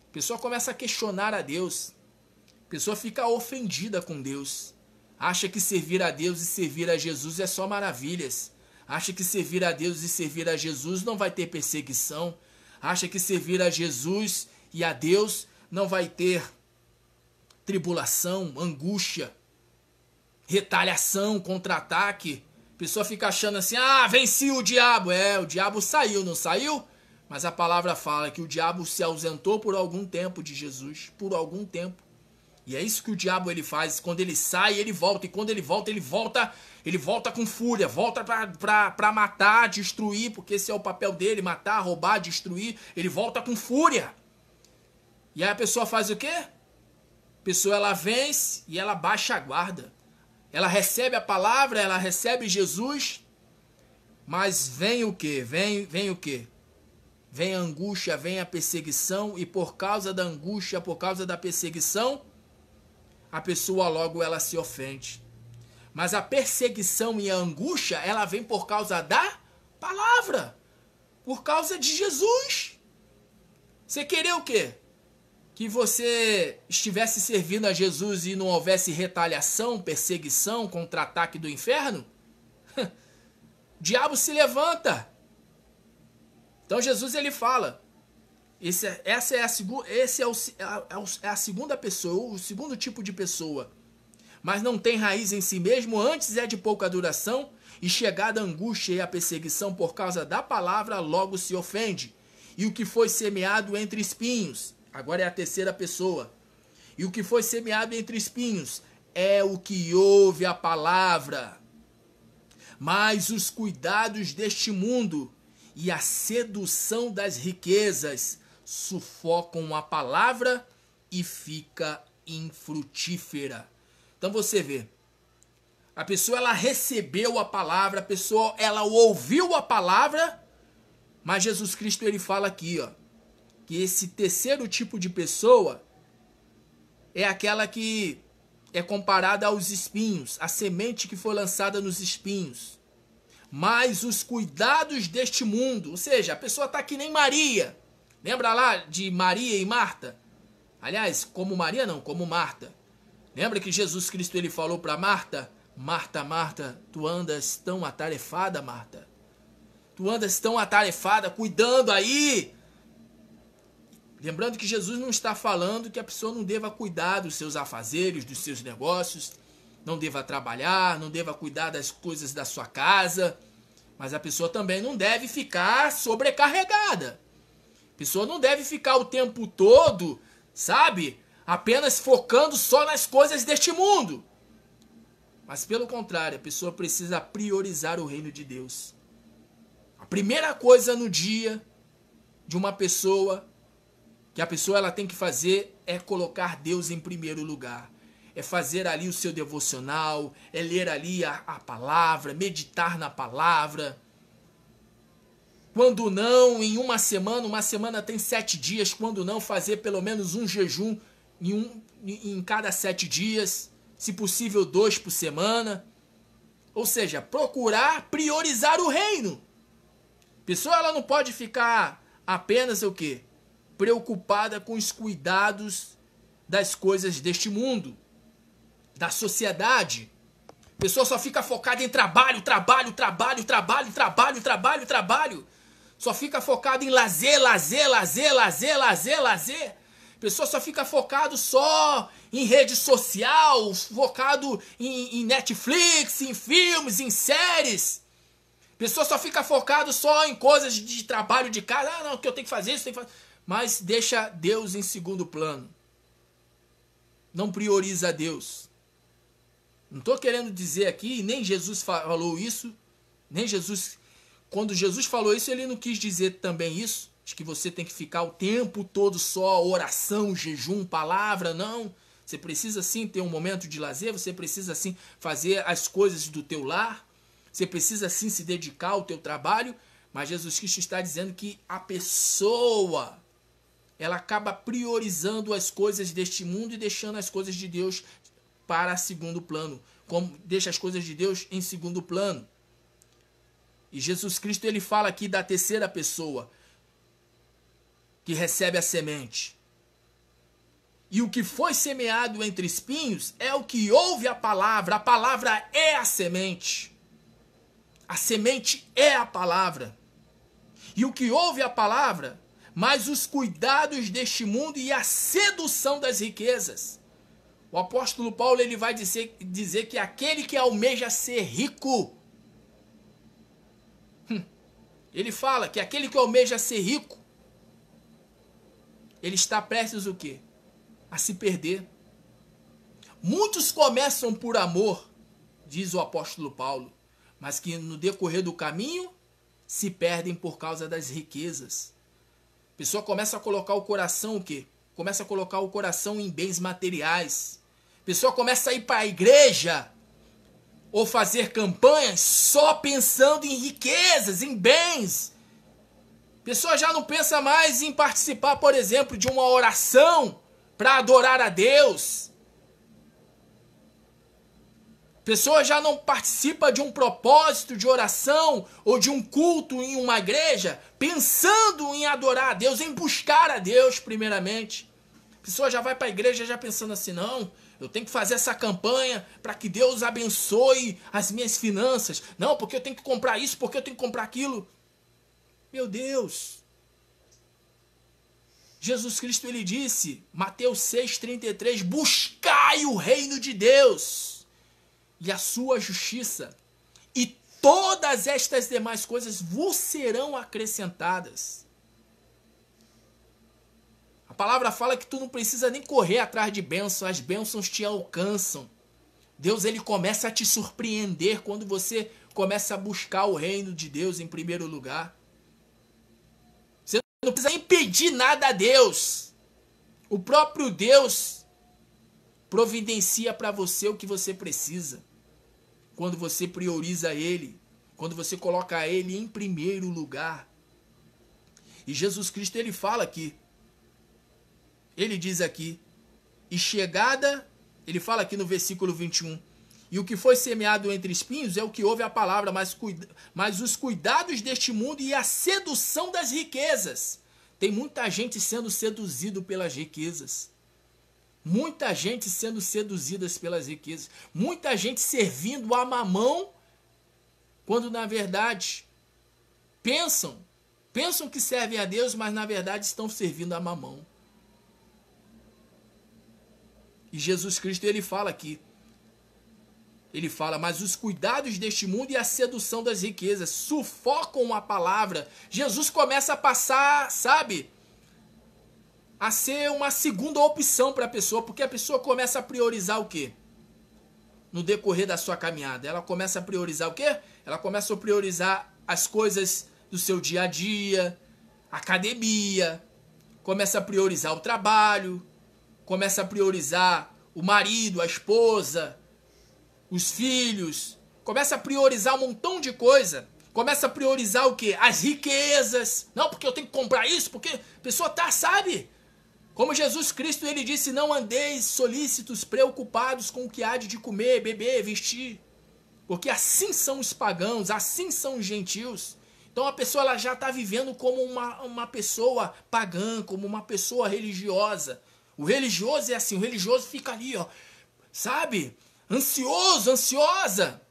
A pessoa começa a questionar a Deus. A pessoa fica ofendida com Deus. Acha que servir a Deus e servir a Jesus é só maravilhas. Acha que servir a Deus e servir a Jesus não vai ter perseguição. Acha que servir a Jesus e a Deus não vai ter tribulação, angústia, retaliação, contra-ataque. A pessoa fica achando assim, venci o diabo. O diabo saiu, não saiu? Mas a palavra fala que o diabo se ausentou por algum tempo de Jesus, por algum tempo. E é isso que o diabo ele faz. Quando ele sai, ele volta. E quando ele volta com fúria. Volta para matar, destruir, porque esse é o papel dele, matar, roubar, destruir. Ele volta com fúria. E aí a pessoa faz o quê? A pessoa, ela vence e ela baixa a guarda. Ela recebe a palavra, ela recebe Jesus. Mas vem o quê? Vem o quê? Vem a angústia, vem a perseguição. E por causa da angústia, por causa da perseguição, a pessoa logo ela se ofende. Mas a perseguição e a angústia, ela vem por causa da palavra. Por causa de Jesus. Você queria o quê? Que você estivesse servindo a Jesus e não houvesse retaliação, perseguição, contra-ataque do inferno? O diabo se levanta. Então Jesus, ele fala, essa é a segunda pessoa, o segundo tipo de pessoa. Mas não tem raiz em si mesmo, antes é de pouca duração, e chegada a angústia e a perseguição por causa da palavra, logo se ofende. E o que foi semeado entre espinhos, agora é a terceira pessoa. E o que foi semeado entre espinhos é o que ouve a palavra. Mas os cuidados deste mundo e a sedução das riquezas sufocam a palavra e fica infrutífera. Então você vê, a pessoa ela recebeu a palavra, a pessoa ela ouviu a palavra, mas Jesus Cristo ele fala aqui, ó, que esse terceiro tipo de pessoa é aquela que é comparada aos espinhos, a semente que foi lançada nos espinhos. Mas os cuidados deste mundo, ou seja, a pessoa está que nem Maria. Lembra lá de Maria e Marta? Aliás, como Maria não, como Marta. Lembra que Jesus Cristo ele falou para Marta? Marta, Marta, tu andas tão atarefada, Marta. Tu andas tão atarefada, cuidando aí. Lembrando que Jesus não está falando que a pessoa não deva cuidar dos seus afazeres, dos seus negócios, não deva trabalhar, não deva cuidar das coisas da sua casa, mas a pessoa também não deve ficar sobrecarregada. A pessoa não deve ficar o tempo todo, sabe, apenas focando só nas coisas deste mundo. Mas pelo contrário, a pessoa precisa priorizar o reino de Deus. A primeira coisa no dia de uma pessoa, que a pessoa ela tem que fazer, é colocar Deus em primeiro lugar. É fazer ali o seu devocional, é ler ali a palavra, meditar na palavra. Quando não, em uma semana tem 7 dias, quando não, fazer pelo menos um jejum em cada 7 dias, se possível 2 por semana. Ou seja, procurar priorizar o reino. A pessoa ela não pode ficar apenas o quê? Preocupada com os cuidados das coisas deste mundo, da sociedade. A pessoa só fica focada em trabalho. Só fica focada em lazer. A pessoa só fica focado só em rede social, focado em Netflix, em filmes, em séries. A pessoa só fica focado só em coisas de trabalho de casa. Ah, não, que eu tenho que fazer isso, tenho que fazer. Mas deixa Deus em segundo plano. Não prioriza Deus. Não estou querendo dizer aqui, nem Jesus falou isso, nem Jesus, quando Jesus falou isso, ele não quis dizer também isso, de que você tem que ficar o tempo todo só oração, jejum, palavra, não. Você precisa sim ter um momento de lazer, você precisa sim fazer as coisas do teu lar, você precisa sim se dedicar ao teu trabalho, mas Jesus Cristo está dizendo que a pessoa, ela acaba priorizando as coisas deste mundo e deixando as coisas de Deus para segundo plano, como deixa as coisas de Deus em segundo plano. E Jesus Cristo ele fala aqui da terceira pessoa que recebe a semente. E o que foi semeado entre espinhos é o que ouve a palavra é a semente. A semente é a palavra. E o que ouve a palavra, mas os cuidados deste mundo e a sedução das riquezas. O apóstolo Paulo ele vai dizer que aquele que almeja ser rico, ele fala que aquele que almeja ser rico, ele está prestes o quê? A se perder. Muitos começam por amor, diz o apóstolo Paulo, mas que no decorrer do caminho se perdem por causa das riquezas. A pessoa começa a colocar o coração o quê? Começa a colocar o coração em bens materiais. A pessoa começa a ir para a igreja ou fazer campanhas só pensando em riquezas, em bens. A pessoa já não pensa mais em participar, por exemplo, de uma oração para adorar a Deus. A pessoa já não participa de um propósito de oração ou de um culto em uma igreja pensando em adorar a Deus, em buscar a Deus primeiramente. A pessoa já vai para a igreja já pensando assim, não, eu tenho que fazer essa campanha para que Deus abençoe as minhas finanças. Não, porque eu tenho que comprar isso, porque eu tenho que comprar aquilo. Meu Deus. Jesus Cristo ele disse, Mateus 6,33, buscai o reino de Deus e a sua justiça, e todas estas demais coisas vos serão acrescentadas. A palavra fala que tu não precisa nem correr atrás de bênçãos, as bênçãos te alcançam. Deus ele começa a te surpreender quando você começa a buscar o reino de Deus em primeiro lugar. Você não precisa impedir nada a Deus. O próprio Deus providencia para você o que você precisa. Quando você prioriza Ele, quando você coloca Ele em primeiro lugar. E Jesus Cristo ele fala aqui, ele diz aqui, e chegada, ele fala aqui no versículo 21, e o que foi semeado entre espinhos é o que ouve a palavra, mas os cuidados deste mundo e a sedução das riquezas. Tem muita gente sendo seduzido pelas riquezas. Muita gente sendo seduzida pelas riquezas. Muita gente servindo a mamão, quando na verdade pensam que servem a Deus, mas na verdade estão servindo a mamão. E Jesus Cristo ele fala aqui. Ele fala, mas os cuidados deste mundo e a sedução das riquezas sufocam a palavra. Jesus começa a passar, sabe, a ser uma segunda opção para a pessoa, porque a pessoa começa a priorizar o quê? No decorrer da sua caminhada, ela começa a priorizar o quê? Ela começa a priorizar as coisas do seu dia a dia, academia, começa a priorizar o trabalho, começa a priorizar o marido, a esposa, os filhos, começa a priorizar um montão de coisa, começa a priorizar o quê? As riquezas. Não, porque eu tenho que comprar isso, porque a pessoa tá, sabe? Como Jesus Cristo, ele disse, não andeis solícitos, preocupados com o que há de comer, beber, vestir. Porque assim são os pagãos, assim são os gentios. Então a pessoa ela já está vivendo como uma pessoa pagã, como uma pessoa religiosa. O religioso é assim, o religioso fica ali, ó, sabe? Ansioso, ansiosa.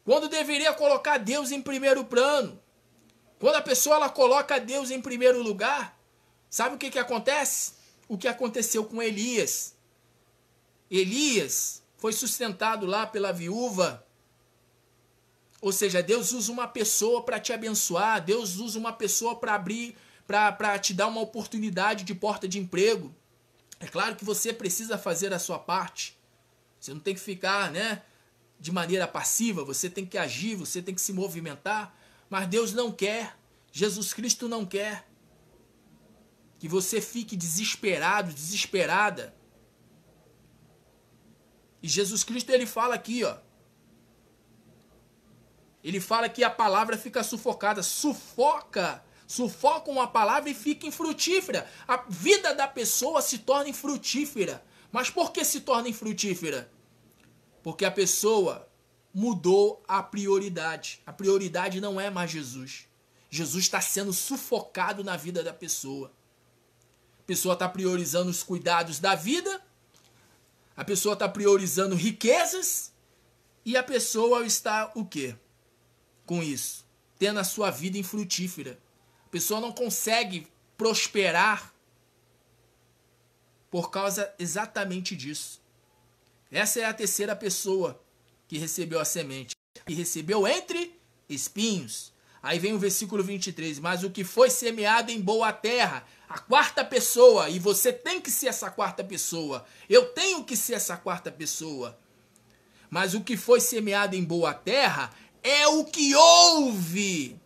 Quando deveria colocar Deus em primeiro plano. Quando a pessoa ela coloca Deus em primeiro lugar, sabe o que acontece? O que aconteceu com Elias. Elias foi sustentado lá pela viúva. Ou seja, Deus usa uma pessoa para te abençoar. Deus usa uma pessoa para abrir, para te dar uma oportunidade de porta de emprego. É claro que você precisa fazer a sua parte. Você não tem que ficar, né, de maneira passiva. Você tem que agir, você tem que se movimentar. Mas Deus não quer. Jesus Cristo não quer que você fique desesperado, desesperada. E Jesus Cristo, ele fala aqui, ó. Ele fala que a palavra fica sufocada. Sufocam a palavra e fica infrutífera. A vida da pessoa se torna infrutífera. Mas por que se torna infrutífera? Porque a pessoa mudou a prioridade. A prioridade não é mais Jesus. Jesus está sendo sufocado na vida da pessoa. A pessoa está priorizando os cuidados da vida. A pessoa está priorizando riquezas. E a pessoa está o quê? Com isso, tendo a sua vida infrutífera. A pessoa não consegue prosperar por causa exatamente disso. Essa é a terceira pessoa que recebeu a semente. Que recebeu entre espinhos. Aí vem o versículo 23. Mas o que foi semeado em boa terra, a quarta pessoa, e você tem que ser essa quarta pessoa. Eu tenho que ser essa quarta pessoa. Mas o que foi semeado em boa terra é o que ouve.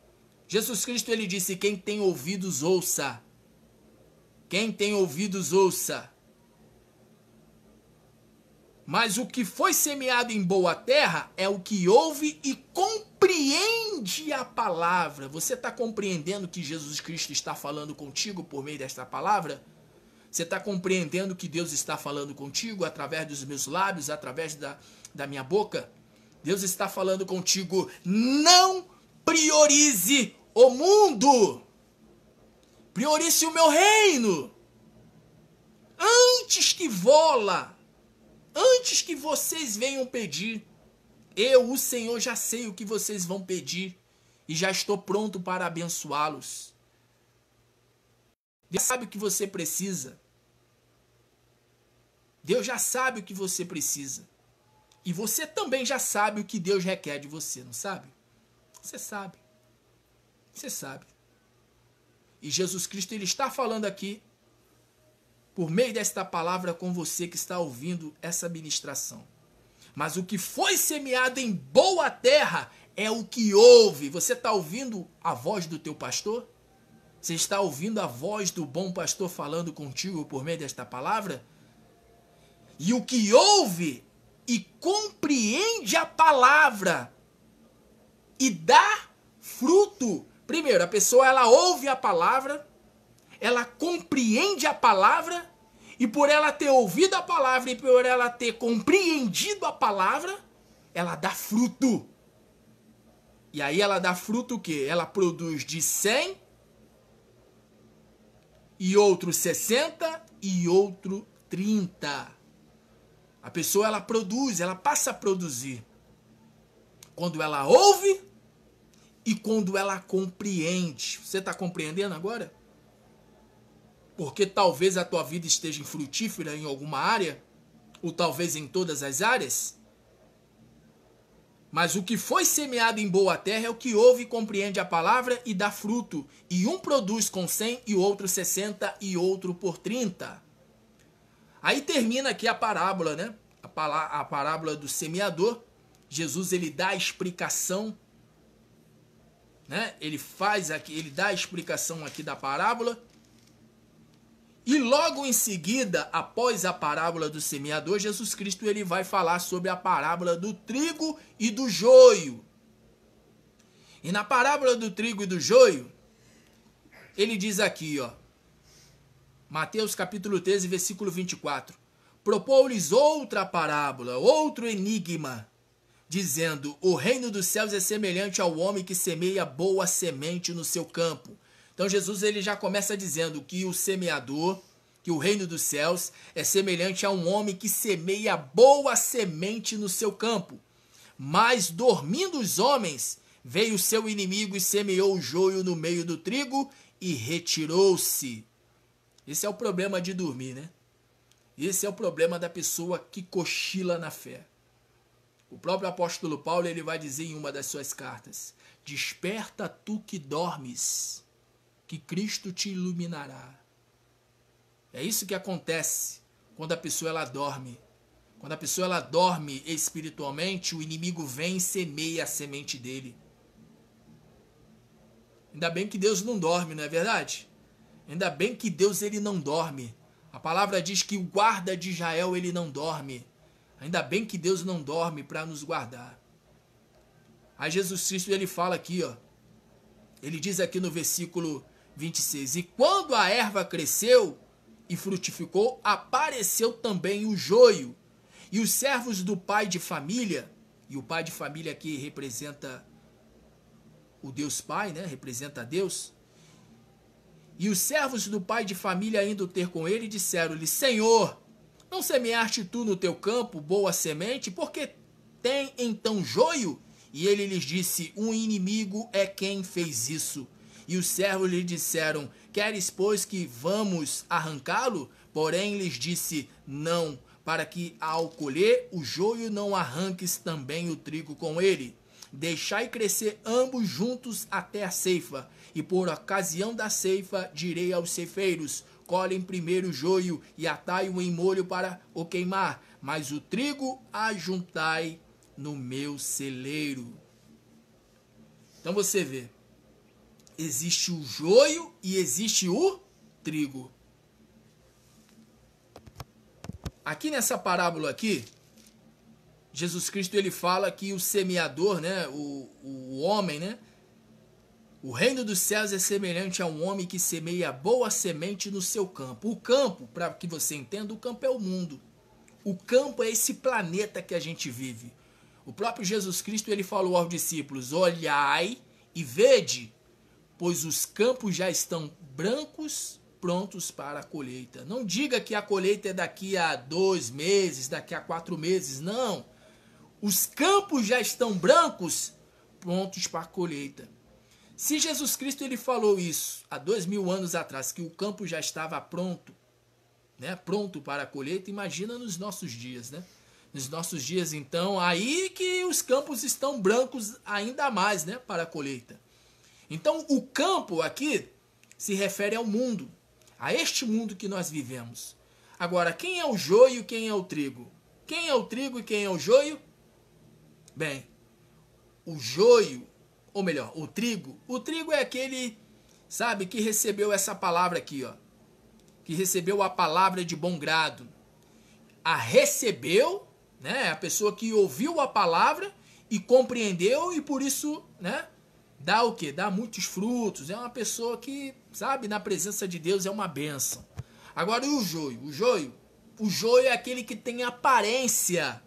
Jesus Cristo, ele disse, quem tem ouvidos, ouça. Quem tem ouvidos, ouça. Mas o que foi semeado em boa terra é o que ouve e compreende a palavra. Você está compreendendo que Jesus Cristo está falando contigo por meio desta palavra? Você está compreendendo que Deus está falando contigo através dos meus lábios, através da minha boca? Deus está falando contigo, não priorize o mundo. Priorize o meu reino. Antes que vola, antes que vocês venham pedir, eu, o Senhor, já sei o que vocês vão pedir e já estou pronto para abençoá-los. Deus sabe o que você precisa. Deus já sabe o que você precisa. E você também já sabe o que Deus requer de você, não sabe? Você sabe. Você sabe. E Jesus Cristo, ele está falando aqui, por meio desta palavra, com você que está ouvindo essa ministração. Mas o que foi semeado em boa terra é o que ouve. Você está ouvindo a voz do teu pastor? Você está ouvindo a voz do bom pastor falando contigo por meio desta palavra? E o que ouve e compreende a palavra e dá fruto. Primeiro, a pessoa ela ouve a palavra, ela compreende a palavra, e por ela ter ouvido a palavra e por ela ter compreendido a palavra, ela dá fruto. E aí ela dá fruto o quê? Ela produz de 100, e outro 60, e outro 30. A pessoa ela produz, ela passa a produzir. Quando ela ouve e quando ela compreende. Você está compreendendo agora? Porque talvez a tua vida esteja infrutífera em alguma área, ou talvez em todas as áreas. Mas o que foi semeado em boa terra é o que ouve e compreende a palavra e dá fruto. E um produz com 100 e outro 60 e outro por 30. Aí termina aqui a parábola, né? A parábola do semeador. Jesus, ele dá a explicação, né? Ele dá a explicação aqui da parábola. E logo em seguida, após a parábola do semeador, Jesus Cristo ele vai falar sobre a parábola do trigo e do joio. E na parábola do trigo e do joio, ele diz aqui, ó, Mateus capítulo 13, versículo 24. Propôs-lhes outra parábola, outro enigma, dizendo: o reino dos céus é semelhante ao homem que semeia boa semente no seu campo. Então Jesus ele já começa dizendo que o semeador, que o reino dos céus é semelhante a um homem que semeia boa semente no seu campo. Mas dormindo os homens, veio o seu inimigo e semeou o joio no meio do trigo e retirou-se. Esse é o problema de dormir, né? Esse é o problema da pessoa que cochila na fé. O próprio apóstolo Paulo ele vai dizer em uma das suas cartas: desperta tu que dormes, que Cristo te iluminará. É isso que acontece quando a pessoa ela dorme. Quando a pessoa ela dorme espiritualmente, o inimigo vem e semeia a semente dele. Ainda bem que Deus não dorme, não é verdade? Ainda bem que Deus ele não dorme. A palavra diz que o guarda de Israel ele não dorme. Ainda bem que Deus não dorme para nos guardar. Aí Jesus Cristo ele fala aqui, ó. Ele diz aqui no versículo 26. E quando a erva cresceu e frutificou, apareceu também o joio. E os servos do pai de família, e o pai de família aqui representa o Deus Pai, né? Representa Deus. E os servos do pai de família indo ter com ele, disseram-lhe: Senhor, não semeaste tu no teu campo boa semente? Porque tem então joio? E ele lhes disse: um inimigo é quem fez isso. E os servos lhe disseram: queres, pois, que vamos arrancá-lo? Porém lhes disse: não, para que ao colher o joio não arranques também o trigo com ele. Deixai crescer ambos juntos até a ceifa. E por ocasião da ceifa direi aos ceifeiros: colhem primeiro o joio e atai-o em molho para o queimar, mas o trigo ajuntai no meu celeiro. Então você vê, existe o joio e existe o trigo. Aqui nessa parábola aqui, Jesus Cristo ele fala que o semeador, né, o homem, né, o reino dos céus é semelhante a um homem que semeia boa semente no seu campo. O campo, para que você entenda, o campo é o mundo. O campo é esse planeta que a gente vive. O próprio Jesus Cristo ele falou aos discípulos: olhai e vede, pois os campos já estão brancos, prontos para a colheita. Não diga que a colheita é daqui a 2 meses, daqui a 4 meses, não. Os campos já estão brancos, prontos para a colheita. Se Jesus Cristo ele falou isso há 2000 anos atrás, que o campo já estava pronto, né, pronto para a colheita, imagina nos nossos dias, né? Nos nossos dias, então, aí que os campos estão brancos ainda mais, né, para a colheita. Então, o campo aqui se refere ao mundo, a este mundo que nós vivemos. Agora, quem é o joio e quem é o trigo? Quem é o trigo e quem é o joio? Bem, o joio, ou melhor, o trigo é aquele, sabe, que recebeu essa palavra aqui, ó, que recebeu a palavra de bom grado. A recebeu, né, a pessoa que ouviu a palavra e compreendeu e por isso, né, dá o quê? Dá muitos frutos. É uma pessoa que, sabe, na presença de Deus é uma bênção. Agora, e o joio? O joio é aquele que tem aparência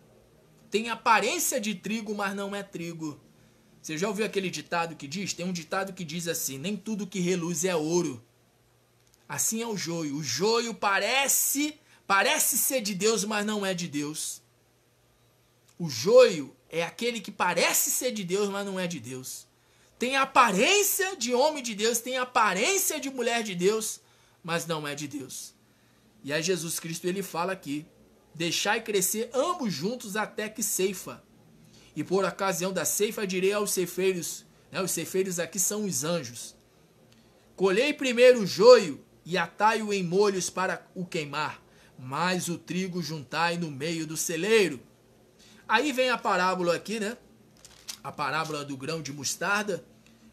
de trigo, mas não é trigo. Você já ouviu aquele ditado que diz? Tem um ditado que diz assim: nem tudo que reluz é ouro. Assim é o joio. O joio parece ser de Deus, mas não é de Deus. O joio é aquele que parece ser de Deus, mas não é de Deus. Tem aparência de homem de Deus, tem aparência de mulher de Deus, mas não é de Deus. E aí Jesus Cristo ele fala aqui: deixai crescer ambos juntos até que ceifa. E por ocasião da ceifa direi aos ceifeiros, né, os ceifeiros aqui são os anjos: colhei primeiro o joio e atai-o em molhos para o queimar, mas o trigo juntai no meio do celeiro. Aí vem a parábola aqui, né? A parábola do grão de mostarda.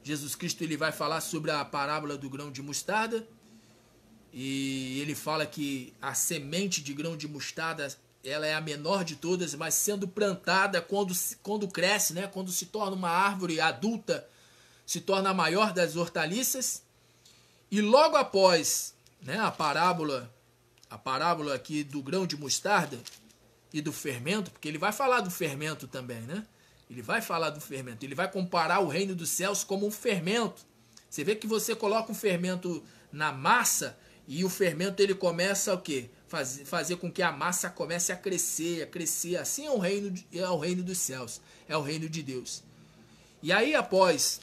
Jesus Cristo ele vai falar sobre a parábola do grão de mostarda. E ele fala que a semente de grão de mostarda, ela é a menor de todas, mas sendo plantada, quando cresce, né? Quando se torna uma árvore adulta, se torna a maior das hortaliças. E logo após, né, a parábola aqui do grão de mostarda e do fermento, porque ele vai falar do fermento também, né? Ele vai falar do fermento, ele vai comparar o reino dos céus como um fermento. Você vê que você coloca um fermento na massa e o fermento ele começa o quê? Fazer com que a massa comece a crescer, a crescer. Assim é o reino dos céus, é o reino de Deus. E aí após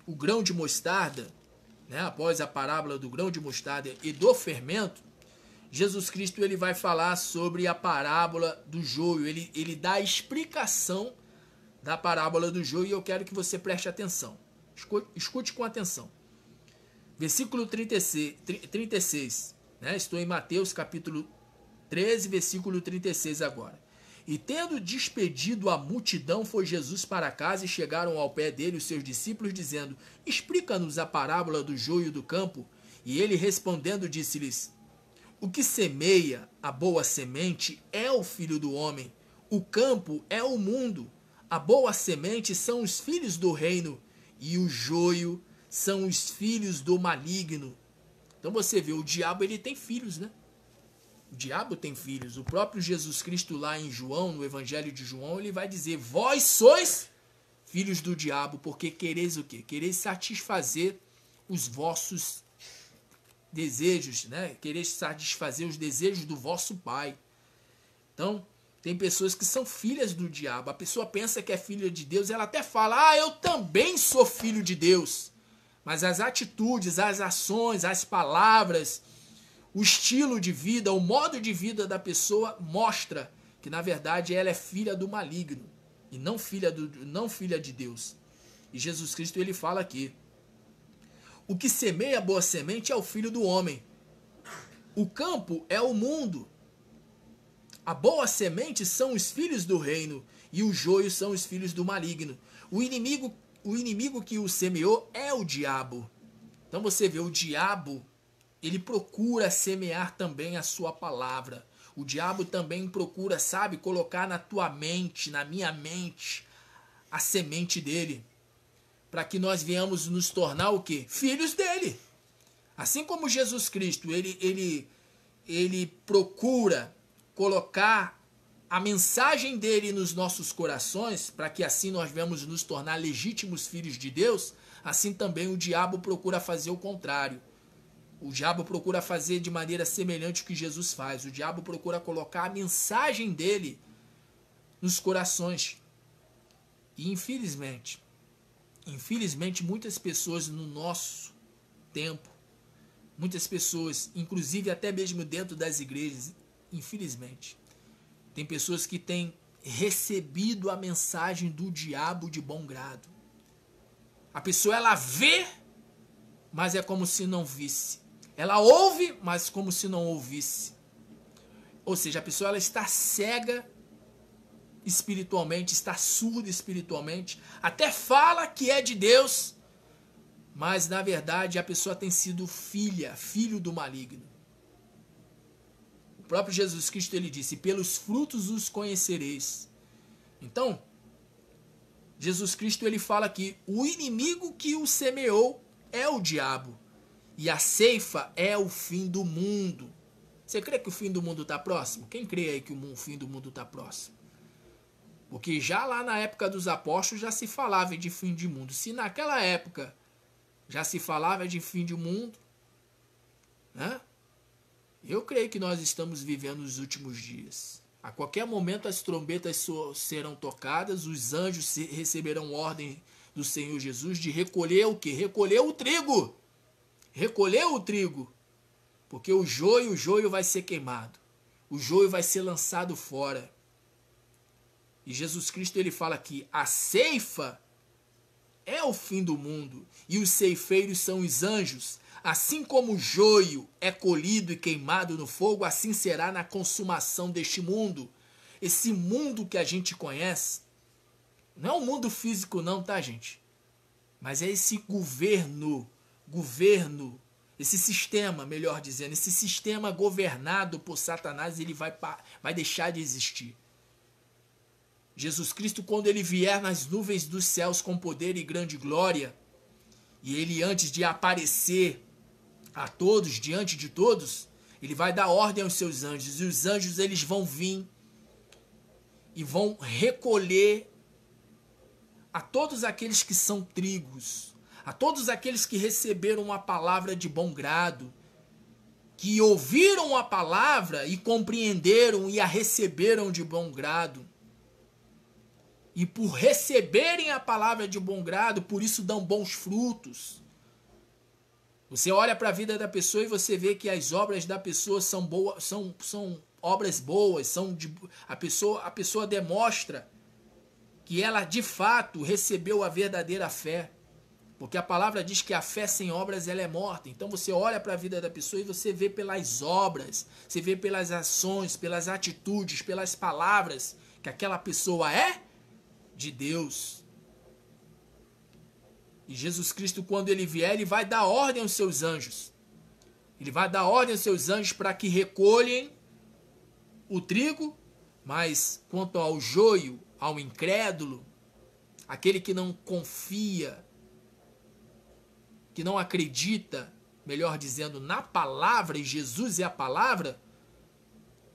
o grão de mostarda, né, após a parábola do grão de mostarda e do fermento, Jesus Cristo ele vai falar sobre a parábola do joio. Ele dá a explicação da parábola do joio e eu quero que você preste atenção. Escute com atenção. Versículo 36, né? Estou em Mateus capítulo 13, versículo 36 agora. E tendo despedido a multidão, foi Jesus para casa e chegaram ao pé dele os seus discípulos, dizendo: explica-nos a parábola do joio do campo. E ele respondendo disse-lhes: o que semeia a boa semente é o filho do homem. O campo é o mundo. A boa semente são os filhos do reino e o joio são os filhos do maligno. Então você vê, o diabo ele tem filhos, né? O diabo tem filhos. O próprio Jesus Cristo lá em João, no Evangelho de João, ele vai dizer: vós sois filhos do diabo, porque quereis o quê? Quereis satisfazer os vossos desejos, né? Quereis satisfazer os desejos do vosso pai. Então, tem pessoas que são filhas do diabo. A pessoa pensa que é filha de Deus, ela até fala: eu também sou filho de Deus. Mas as atitudes, as ações, as palavras, o estilo de vida, o modo de vida da pessoa mostra que, na verdade, ela é filha do maligno e não filha de Deus. E Jesus Cristo ele fala aqui: o que semeia a boa semente é o filho do homem. O campo é o mundo. A boa semente são os filhos do reino e o joio são os filhos do maligno. O inimigo que o semeou é o diabo. Então você vê, o diabo, ele procura semear também a sua palavra. O diabo também procura, sabe, colocar na tua mente, na minha mente, a semente dele, para que nós venhamos nos tornar o quê? Filhos dele. Assim como Jesus Cristo, ele procura colocar a mensagem dele nos nossos corações, para que assim nós venhamos nos tornar legítimos filhos de Deus, assim também o diabo procura fazer o contrário. O diabo procura fazer de maneira semelhante ao que Jesus faz. O diabo procura colocar a mensagem dele nos corações. E infelizmente, muitas pessoas no nosso tempo, muitas pessoas, inclusive até mesmo dentro das igrejas, infelizmente, tem pessoas que têm recebido a mensagem do diabo de bom grado. A pessoa, ela vê, mas é como se não visse. Ela ouve, mas como se não ouvisse. Ou seja, a pessoa ela está cega espiritualmente, está surda espiritualmente, até fala que é de Deus, mas na verdade a pessoa tem sido filho do maligno. O próprio Jesus Cristo ele disse: pelos frutos os conhecereis. Então, Jesus Cristo ele fala que o inimigo que o semeou é o diabo. E a ceifa é o fim do mundo. Você crê que o fim do mundo está próximo? Quem crê aí que o fim do mundo está próximo? Porque já lá na época dos apóstolos já se falava de fim de mundo. Se naquela época já se falava de fim de mundo, né? Eu creio que nós estamos vivendo os últimos dias. A qualquer momento as trombetas serão tocadas, os anjos receberão ordem do Senhor Jesus de recolher o quê? Recolher o trigo. Recolher o trigo. Porque o joio vai ser queimado. O joio vai ser lançado fora. E Jesus Cristo ele fala que a ceifa é o fim do mundo e os ceifeiros são os anjos. Assim como o joio é colhido e queimado no fogo, assim será na consumação deste mundo. Esse mundo que a gente conhece não é um mundo físico não, tá, gente? Mas é esse governo, esse sistema, melhor dizendo, esse sistema governado por Satanás, ele vai deixar de existir. Jesus Cristo, quando ele vier nas nuvens dos céus com poder e grande glória, e ele antes de aparecer a todos, diante de todos, ele vai dar ordem aos seus anjos, e os anjos eles vão vir e vão recolher a todos aqueles que são trigos, a todos aqueles que receberam a palavra de bom grado, que ouviram a palavra e compreenderam e a receberam de bom grado. E por receberem a palavra de bom grado, por isso dão bons frutos. Você olha para a vida da pessoa e você vê que as obras da pessoa são boas, são obras boas, a pessoa demonstra que ela de fato recebeu a verdadeira fé. Porque a palavra diz que a fé sem obras ela é morta. Então você olha para a vida da pessoa e você vê pelas obras, você vê pelas ações, pelas atitudes, pelas palavras que aquela pessoa é de Deus. E Jesus Cristo, quando ele vier, ele vai dar ordem aos seus anjos. Ele vai dar ordem aos seus anjos para que recolhem o trigo, mas quanto ao joio, ao incrédulo, aquele que não confia, que não acredita, melhor dizendo, na palavra, e Jesus é a palavra,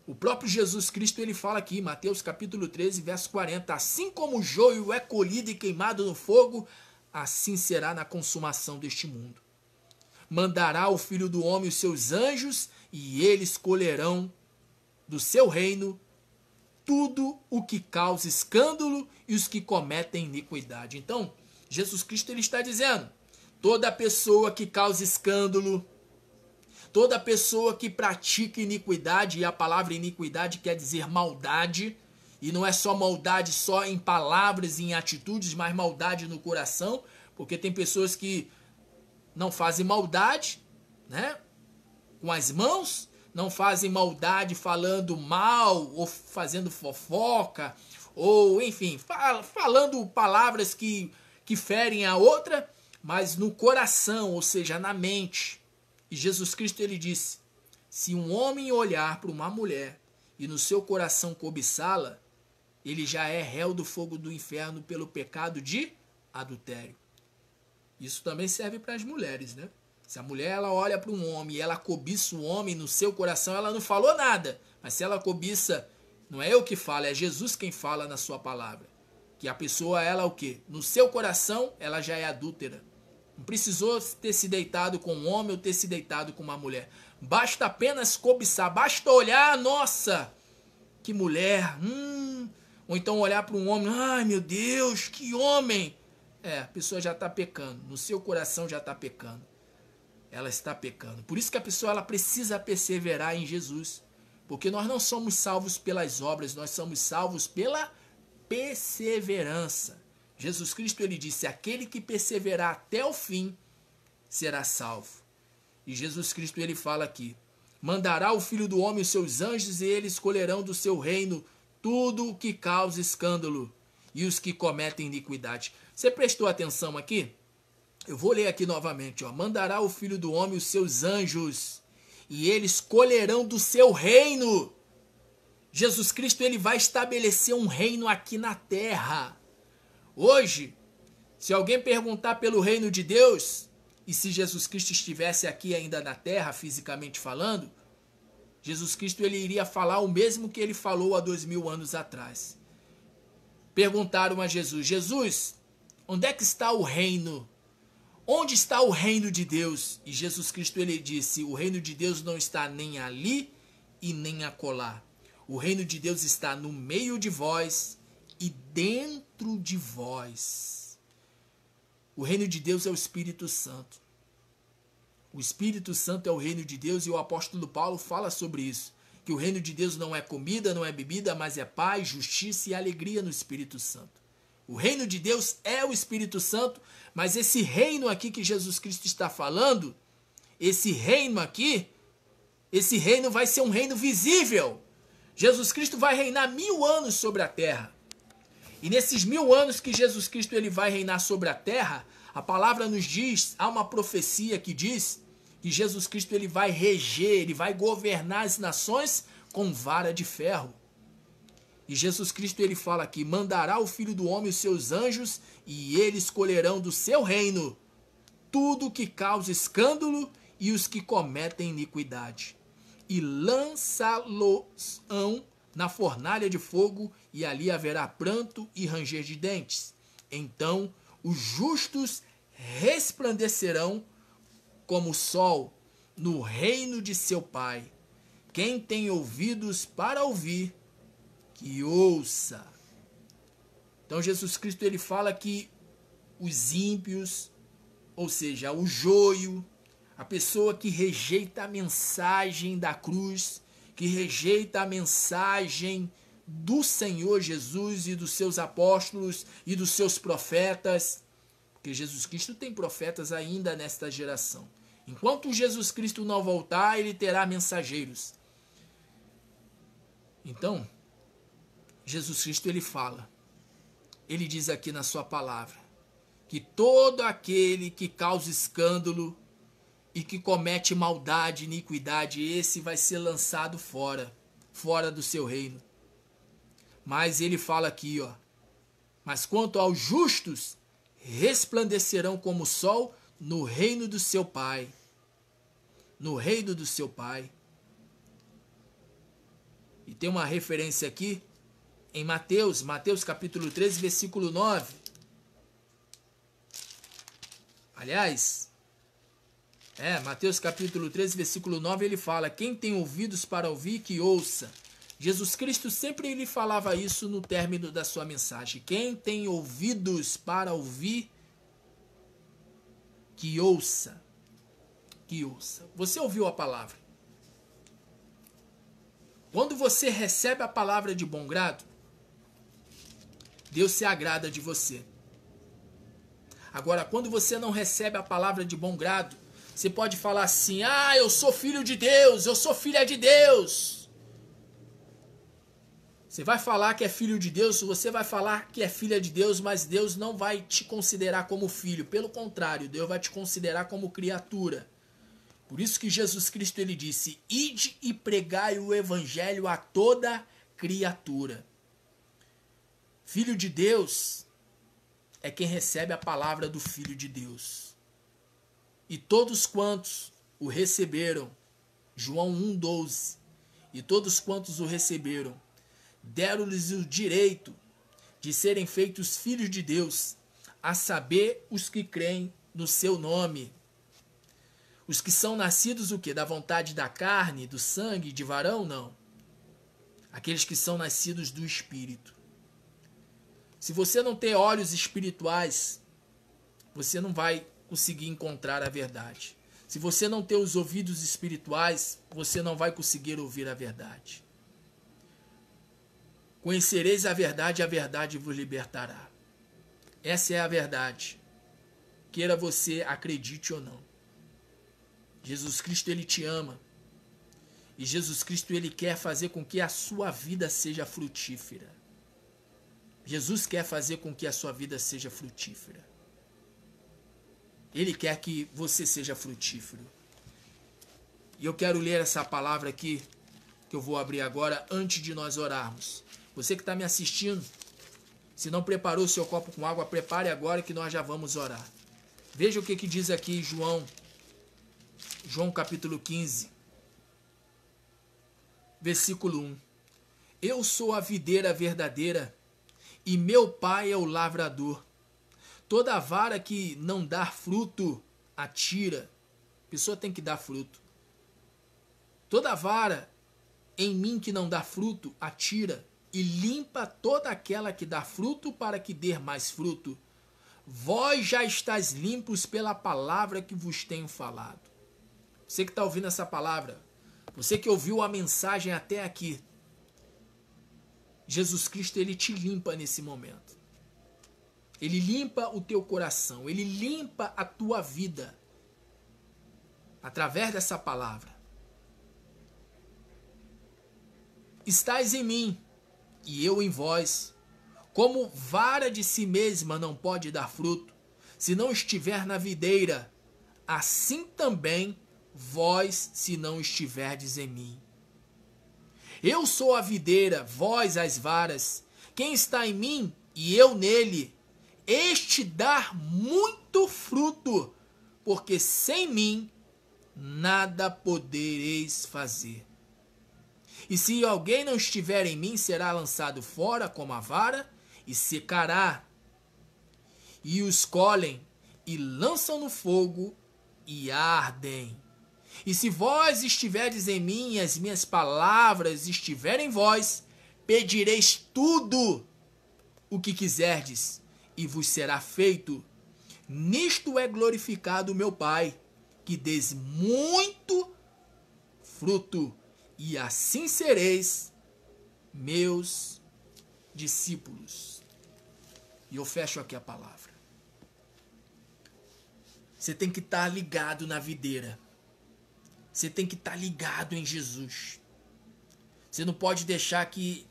o próprio Jesus Cristo ele fala aqui, Mateus capítulo 13, verso 40, assim como o joio é colhido e queimado no fogo, assim será na consumação deste mundo. Mandará o Filho do Homem os seus anjos, e eles colherão do seu reino tudo o que causa escândalo e os que cometem iniquidade. Então, Jesus Cristo ele está dizendo, toda pessoa que causa escândalo, toda pessoa que pratica iniquidade, e a palavra iniquidade quer dizer maldade, e não é só maldade só em palavras e em atitudes, mas maldade no coração, porque tem pessoas que não fazem maldade, né, com as mãos, não fazem maldade falando mal, ou fazendo fofoca, ou enfim, falando palavras que ferem a outra, mas no coração, ou seja, na mente. E Jesus Cristo ele disse, se um homem olhar para uma mulher e no seu coração cobiçá-la, ele já é réu do fogo do inferno pelo pecado de adultério. Isso também serve para as mulheres, né? Se a mulher ela olha para um homem e ela cobiça o homem no seu coração, ela não falou nada. Mas se ela cobiça, não é eu que falo, é Jesus quem fala na sua palavra. Que a pessoa, ela o quê? No seu coração, ela já é adúltera. Não precisou ter se deitado com um homem ou ter se deitado com uma mulher. Basta apenas cobiçar, basta olhar, nossa, que mulher. Ou então olhar para um homem, ai meu Deus, que homem. A pessoa já está pecando, no seu coração já está pecando. Ela está pecando. Por isso que a pessoa ela precisa perseverar em Jesus. Porque nós não somos salvos pelas obras, nós somos salvos pela perseverança. Jesus Cristo ele disse, aquele que perseverar até o fim será salvo. E Jesus Cristo ele fala aqui, mandará o Filho do Homem os seus anjos e eles colherão do seu reino tudo o que causa escândalo e os que cometem iniquidade. Você prestou atenção aqui? Eu vou ler aqui novamente, ó. Mandará o Filho do Homem os seus anjos, e eles colherão do seu reino. Jesus Cristo ele vai estabelecer um reino aqui na terra. Hoje, se alguém perguntar pelo reino de Deus, e se Jesus Cristo estivesse aqui ainda na terra, fisicamente falando, Jesus Cristo ele iria falar o mesmo que ele falou há 2000 anos atrás. Perguntaram a Jesus, Jesus, onde é que está o reino? Onde está o reino de Deus? E Jesus Cristo ele disse, o reino de Deus não está nem ali e nem acolá. O reino de Deus está no meio de vós e dentro de vós. O reino de Deus é o Espírito Santo. O Espírito Santo é o reino de Deus e o apóstolo Paulo fala sobre isso. que o reino de Deus não é comida, não é bebida, mas é paz, justiça e alegria no Espírito Santo. O reino de Deus é o Espírito Santo, mas esse reino aqui que Jesus Cristo está falando, esse reino aqui, esse reino vai ser um reino visível. Jesus Cristo vai reinar 1000 anos sobre a terra. E nesses 1000 anos que Jesus Cristo ele vai reinar sobre a terra, a palavra nos diz, há uma profecia que diz que Jesus Cristo ele vai reger, ele vai governar as nações com vara de ferro. E Jesus Cristo ele fala aqui, mandará o Filho do Homem os seus anjos e eles colherão do seu reino tudo que causa escândalo e os que cometem iniquidade. E lançá-los-ão na fornalha de fogo e ali haverá pranto e ranger de dentes. Então os justos resplandecerão como o sol no reino de seu Pai. Quem tem ouvidos para ouvir, que ouça. Então Jesus Cristo ele fala que os ímpios, ou seja, o joio, a pessoa que rejeita a mensagem da cruz, que rejeita a mensagem do Senhor Jesus e dos seus apóstolos e dos seus profetas, porque Jesus Cristo tem profetas ainda nesta geração. Enquanto Jesus Cristo não voltar, ele terá mensageiros. Então, Jesus Cristo ele fala, ele diz aqui na sua palavra, que todo aquele que causa escândalo e que comete maldade, iniquidade, esse vai ser lançado fora do seu reino. Mas ele fala aqui, ó, mas quanto aos justos, resplandecerão como o sol no reino do seu Pai. No reino do seu Pai. E tem uma referência aqui em Mateus capítulo 13, versículo 9. Aliás, Mateus capítulo 13, versículo 9, ele fala, quem tem ouvidos para ouvir, que ouça. Jesus Cristo sempre ele falava isso no término da sua mensagem. Quem tem ouvidos para ouvir, que ouça. Que ouça. Você ouviu a palavra? Quando você recebe a palavra de bom grado, Deus se agrada de você. Agora, quando você não recebe a palavra de bom grado, você pode falar assim, eu sou filho de Deus, eu sou filha de Deus. Você vai falar que é filho de Deus, você vai falar que é filha de Deus, mas Deus não vai te considerar como filho. Pelo contrário, Deus vai te considerar como criatura. Por isso que Jesus Cristo ele disse, ide e pregai o evangelho a toda criatura. Filho de Deus é quem recebe a palavra do Filho de Deus. E todos quantos o receberam, João 1,12, e todos quantos o receberam, deram-lhes o direito de serem feitos filhos de Deus, a saber, os que creem no seu nome. Os que são nascidos o quê? Da vontade da carne, do sangue, de varão? Não. Aqueles que são nascidos do Espírito. Se você não ter olhos espirituais, você não vai conseguir encontrar a verdade. Se você não ter os ouvidos espirituais, você não vai conseguir ouvir a verdade. Conhecereis a verdade vos libertará. Essa é a verdade. Queira você acredite ou não. Jesus Cristo, ele te ama. E Jesus Cristo, ele quer fazer com que a sua vida seja frutífera. Jesus quer fazer com que a sua vida seja frutífera. Ele quer que você seja frutífero. E eu quero ler essa palavra aqui, que eu vou abrir agora, antes de nós orarmos. Você que está me assistindo, se não preparou o seu copo com água, prepare agora que nós já vamos orar. Veja o que diz aqui João capítulo 15, versículo 1. Eu sou a videira verdadeira e meu pai é o lavrador. Toda vara que não dá fruto, atira. A pessoa tem que dar fruto. Toda vara em mim que não dá fruto, atira. E limpa toda aquela que dá fruto para que dê mais fruto. Vós já estáis limpos pela palavra que vos tenho falado. Você que está ouvindo essa palavra, Você que ouviu a mensagem até aqui, Jesus Cristo, ele te limpa nesse momento. Ele limpa o teu coração, ele limpa a tua vida através dessa palavra. Estais em mim e eu em vós. Como vara de si mesma não pode dar fruto, se não estiver na videira, assim também vós, se não estiverdes em mim. Eu sou a videira, vós as varas. Quem está em mim e eu nele, este dá muito fruto, porque sem mim nada podereis fazer. E se alguém não estiver em mim, será lançado fora como a vara e secará. E os colhem e lançam no fogo e ardem. E se vós estiverdes em mim e as minhas palavras estiverem em vós, pedireis tudo o que quiserdes e vos será feito. Nisto é glorificado o meu Pai, que deis muito fruto, e assim sereis meus discípulos. E eu fecho aqui a palavra. Você tem que estar ligado na videira. Você tem que estar ligado em Jesus. Você não pode deixar que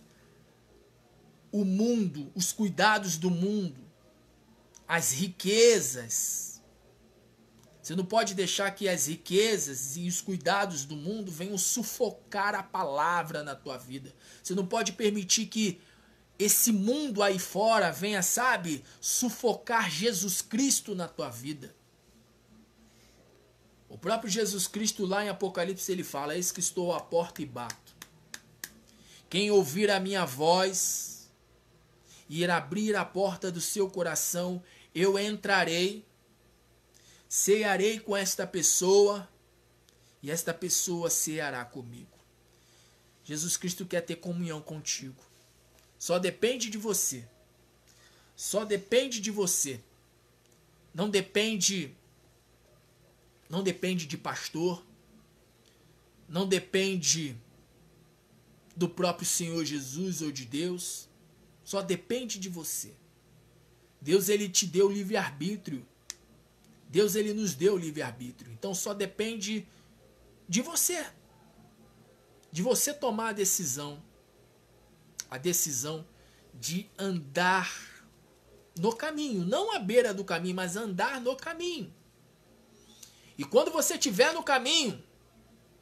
o mundo, os cuidados do mundo, as riquezas, você não pode deixar que as riquezas e os cuidados do mundo venham sufocar a palavra na tua vida. Você não pode permitir que esse mundo aí fora venha, sabe, sufocar Jesus Cristo na tua vida. O próprio Jesus Cristo lá em Apocalipse ele fala: eis que estou à porta e bato. Quem ouvir a minha voz e ir abrir a porta do seu coração, eu entrarei, cearei com esta pessoa e esta pessoa ceará comigo. Jesus Cristo quer ter comunhão contigo. Só depende de você. Só depende de você. Não depende de pastor. Não depende do próprio Senhor Jesus ou de Deus. Só depende de você. Deus, ele te deu livre-arbítrio. Deus, ele nos deu livre-arbítrio. Então só depende de você. De você tomar a decisão. A decisão de andar no caminho. Não à beira do caminho, mas andar no caminho. E quando você estiver no caminho,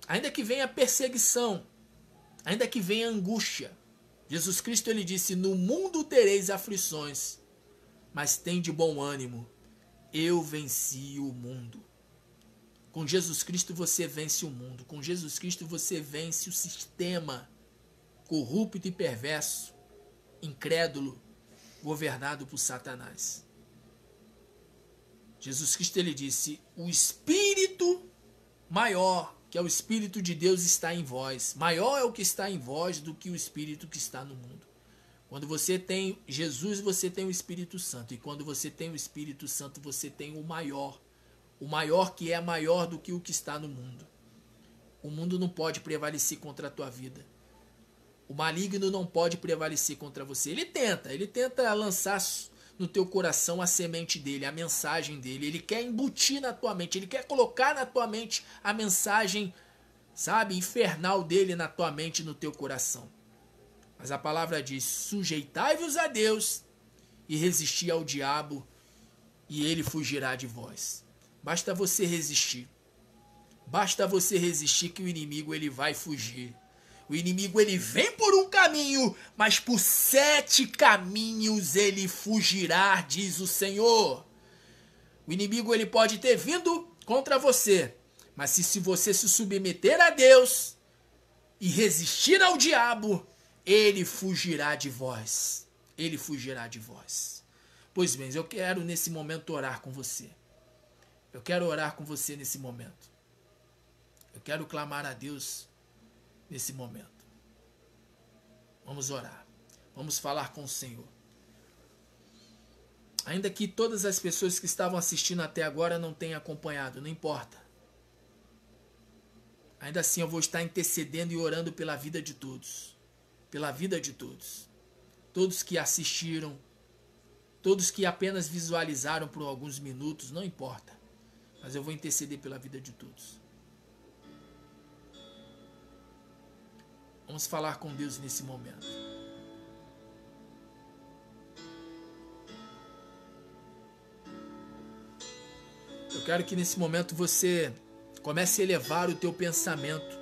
ainda que venha perseguição, ainda que venha angústia, Jesus Cristo ele disse: no mundo tereis aflições, mas tende bom ânimo, eu venci o mundo. Com Jesus Cristo você vence o mundo. Com Jesus Cristo você vence o sistema corrupto e perverso, incrédulo, governado por Satanás. Jesus Cristo ele disse: o Espírito maior, que é o Espírito de Deus, está em vós. Maior é o que está em vós do que o Espírito que está no mundo. Quando você tem Jesus, você tem o Espírito Santo. E quando você tem o Espírito Santo, você tem o maior. O maior que é maior do que o que está no mundo. O mundo não pode prevalecer contra a tua vida. O maligno não pode prevalecer contra você. Ele tenta lançar no teu coração a semente dele, a mensagem dele. Ele quer embutir na tua mente, ele quer colocar na tua mente a mensagem, sabe, infernal dele na tua mente, no teu coração. Mas a palavra diz: sujeitai-vos a Deus e resisti ao diabo, e ele fugirá de vós. Basta você resistir. Basta você resistir que o inimigo ele vai fugir. O inimigo ele vem por um caminho, mas por 7 caminhos ele fugirá, diz o Senhor. O inimigo ele pode ter vindo contra você, mas se você se submeter a Deus e resistir ao diabo, ele fugirá de vós. Ele fugirá de vós. Pois bem, eu quero nesse momento orar com você. Eu quero orar com você nesse momento. Eu quero clamar a Deus nesse momento. Vamos orar. Vamos falar com o Senhor. Ainda que todas as pessoas que estavam assistindo até agora não tenham acompanhado, não importa. ainda assim eu vou estar intercedendo e orando pela vida de todos. Pela vida de todos. Todos que assistiram, todos que apenas visualizaram por alguns minutos, não importa. Mas eu vou interceder pela vida de todos. Vamos falar com Deus nesse momento. Eu quero que nesse momento você comece a elevar o teu pensamento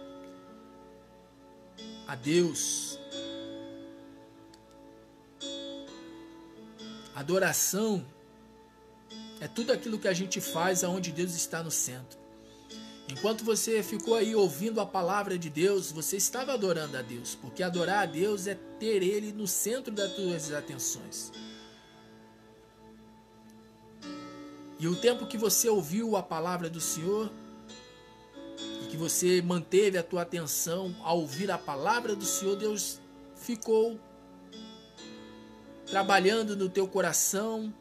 a Deus. Adoração é tudo aquilo que a gente faz aonde Deus está no centro. Enquanto você ficou aí ouvindo a palavra de Deus, você estava adorando a Deus, porque adorar a Deus é ter Ele no centro das tuas atenções. E o tempo que você ouviu a palavra do Senhor e que você manteve a tua atenção ao ouvir a palavra do Senhor, Deus ficou trabalhando no teu coração,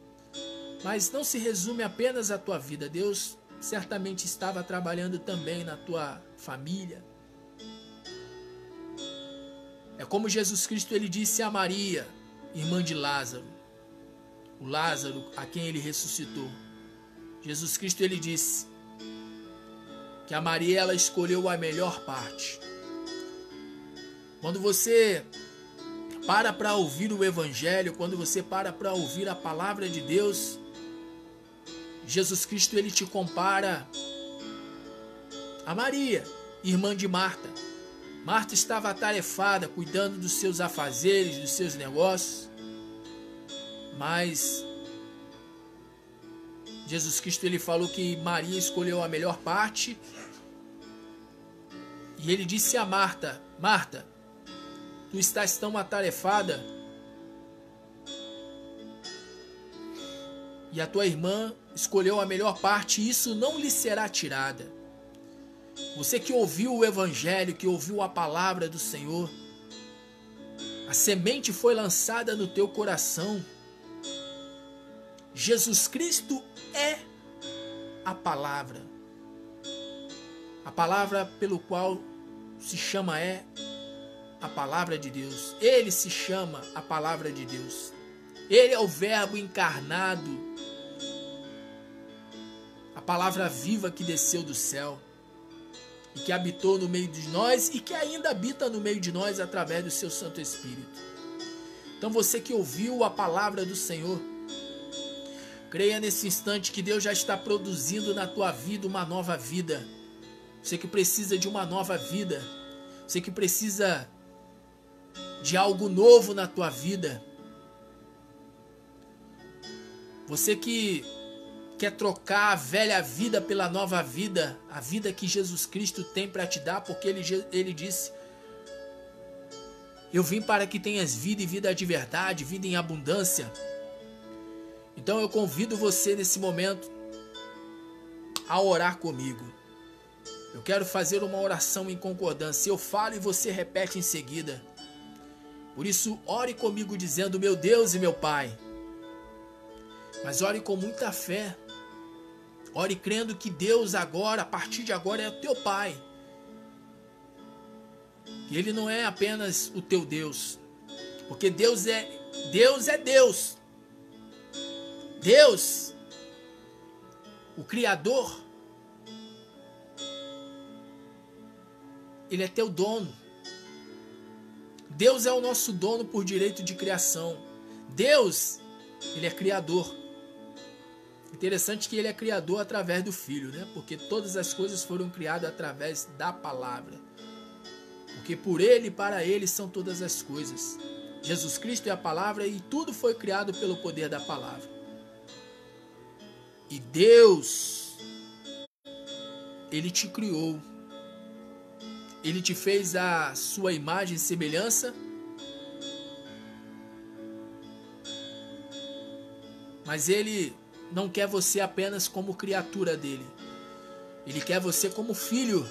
mas não se resume apenas à tua vida. Deus certamente estava trabalhando também na tua família. É como Jesus Cristo ele disse a Maria, irmã de Lázaro, o Lázaro a quem ele ressuscitou. Jesus Cristo ele disse que a Maria ela escolheu a melhor parte. Quando você para ouvir o Evangelho, quando você para ouvir a palavra de Deus, Jesus Cristo ele te compara a Maria, irmã de Marta. Marta estava atarefada, cuidando dos seus afazeres, dos seus negócios, mas Jesus Cristo ele falou que Maria escolheu a melhor parte e ele disse a Marta: Marta, tu estás tão atarefada e a tua irmã escolheu a melhor parte, e isso não lhe será tirada. Você que ouviu o Evangelho, que ouviu a palavra do Senhor, a semente foi lançada no teu coração. Jesus Cristo é a palavra pelo qual se chama é a palavra de Deus. Ele se chama a palavra de Deus. Ele é o verbo encarnado, a palavra viva que desceu do céu e que habitou no meio de nós e que ainda habita no meio de nós através do seu Santo Espírito. Então você que ouviu a palavra do Senhor, creia nesse instante que Deus já está produzindo na tua vida uma nova vida. Você que precisa de uma nova vida, você que precisa de algo novo na tua vida, você que quer trocar a velha vida pela nova vida, a vida que Jesus Cristo tem para te dar, porque ele disse: eu vim para que tenhas vida e vida de verdade, vida em abundância. Então eu convido você nesse momento a orar comigo. Eu quero fazer uma oração em concordância. Eu falo e você repete em seguida. Por isso, ore comigo dizendo: meu Deus e meu Pai. Mas ore com muita fé. Ore crendo que Deus agora, a partir de agora, é o teu Pai. E Ele não é apenas o teu Deus. Porque Deus é Deus. Deus, o Criador, Ele é teu dono. Deus é o nosso dono por direito de criação. Deus, Ele é Criador. Interessante que Ele é Criador através do Filho, né? Porque todas as coisas foram criadas através da palavra. Porque por Ele e para Ele são todas as coisas. Jesus Cristo é a palavra e tudo foi criado pelo poder da palavra. E Deus, Ele te criou. Ele te fez a sua imagem e semelhança. Mas Ele não quer você apenas como criatura dele. Ele quer você como filho.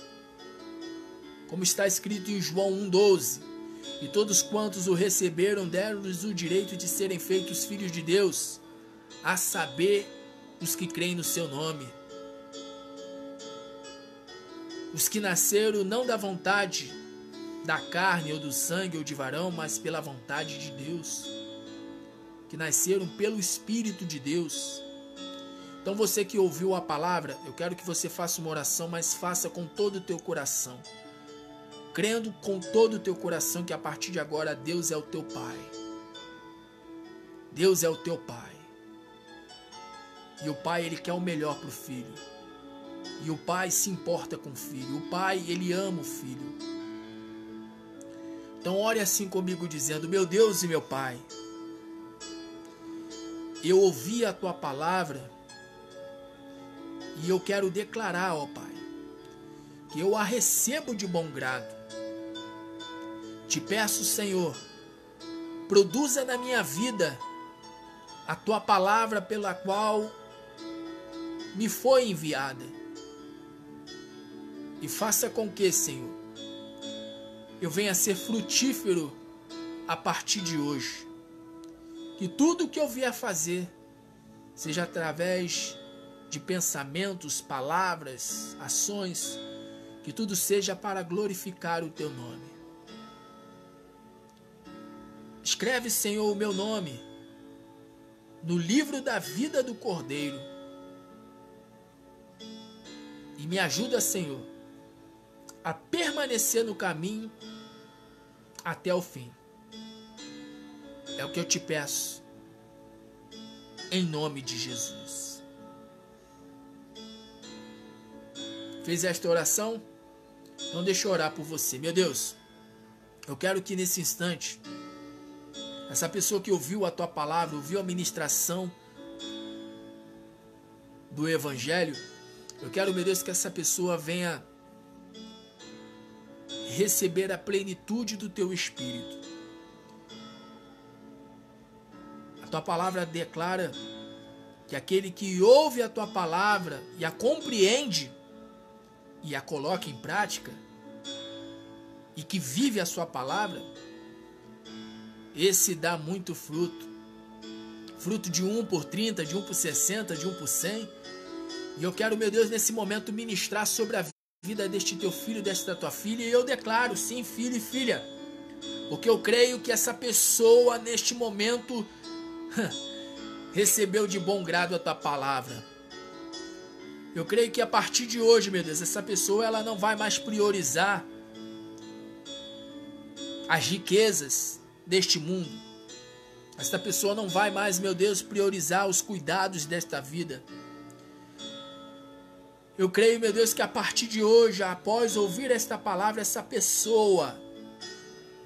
Como está escrito em João 1,12. E todos quantos o receberam deram-lhes o direito de serem feitos filhos de Deus, a saber, os que creem no seu nome. os que nasceram não da vontade da carne ou do sangue ou de varão, mas pela vontade de Deus, que nasceram pelo Espírito de Deus. Então você que ouviu a palavra, eu quero que você faça uma oração, mas faça com todo o teu coração, crendo com todo o teu coração que a partir de agora Deus é o teu Pai. Deus é o teu Pai. E o Pai, Ele quer o melhor para o filho. E o Pai se importa com o filho. O Pai, Ele ama o filho. Então ore assim comigo dizendo: meu Deus e meu Pai, eu ouvi a Tua palavra e eu quero declarar, ó Pai, que eu a recebo de bom grado. Te peço, Senhor, produza na minha vida a Tua palavra pela qual me foi enviada. E faça com que, Senhor, eu venha a ser frutífero a partir de hoje. Que tudo que eu vier fazer seja através de pensamentos, palavras, ações, que tudo seja para glorificar o Teu nome. Escreve, Senhor, o meu nome no livro da vida do Cordeiro. E me ajuda, Senhor, a permanecer no caminho até o fim. É o que eu te peço, em nome de Jesus. Fez esta oração? Então deixa eu orar por você. Meu Deus, eu quero que nesse instante, essa pessoa que ouviu a Tua palavra, ouviu a ministração do Evangelho, eu quero, meu Deus, que essa pessoa venha receber a plenitude do Teu Espírito. A Tua palavra declara que aquele que ouve a Tua palavra e a compreende e a coloca em prática e que vive a Sua palavra, esse dá muito fruto. Fruto de 1 por 30, de 1 por 60, de 1 por 100. E eu quero, meu Deus, nesse momento ministrar sobre a vida deste Teu filho, desta Tua filha. E eu declaro, sim, filho e filha. Porque eu creio que essa pessoa, neste momento, recebeu de bom grado a Tua palavra. Eu creio que a partir de hoje, meu Deus, essa pessoa ela não vai mais priorizar as riquezas deste mundo. Esta pessoa não vai mais, meu Deus, priorizar os cuidados desta vida. Eu creio, meu Deus, que a partir de hoje, após ouvir esta palavra, essa pessoa,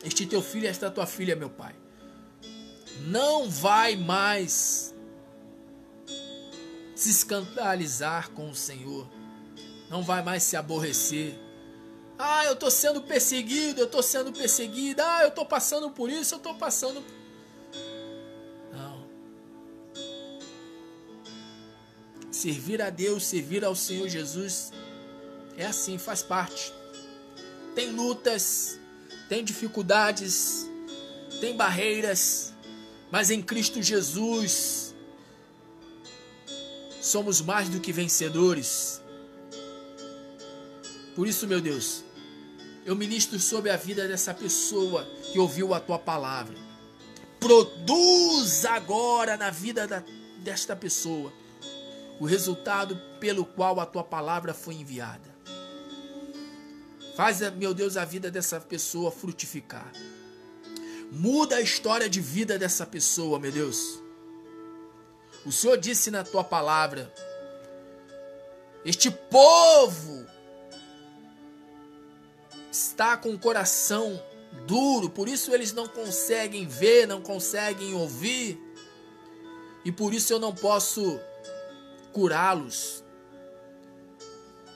este Teu filho, esta Tua filha, meu Pai, não vai mais se escandalizar com o Senhor, não vai mais se aborrecer. Ah, eu estou sendo perseguido, eu estou sendo perseguida, ah, eu estou passando por isso, eu estou passando... Não. Servir a Deus, servir ao Senhor Jesus, é assim, faz parte. Tem lutas, tem dificuldades, tem barreiras, mas em Cristo Jesus somos mais do que vencedores. Por isso, meu Deus, eu ministro sobre a vida dessa pessoa que ouviu a Tua palavra. Produz agora na vida desta pessoa o resultado pelo qual a Tua palavra foi enviada. Faz, meu Deus, a vida dessa pessoa frutificar. Muda a história de vida dessa pessoa, meu Deus. O Senhor disse na Tua palavra: este povo está com o coração duro, por isso eles não conseguem ver, não conseguem ouvir, e por isso eu não posso curá-los.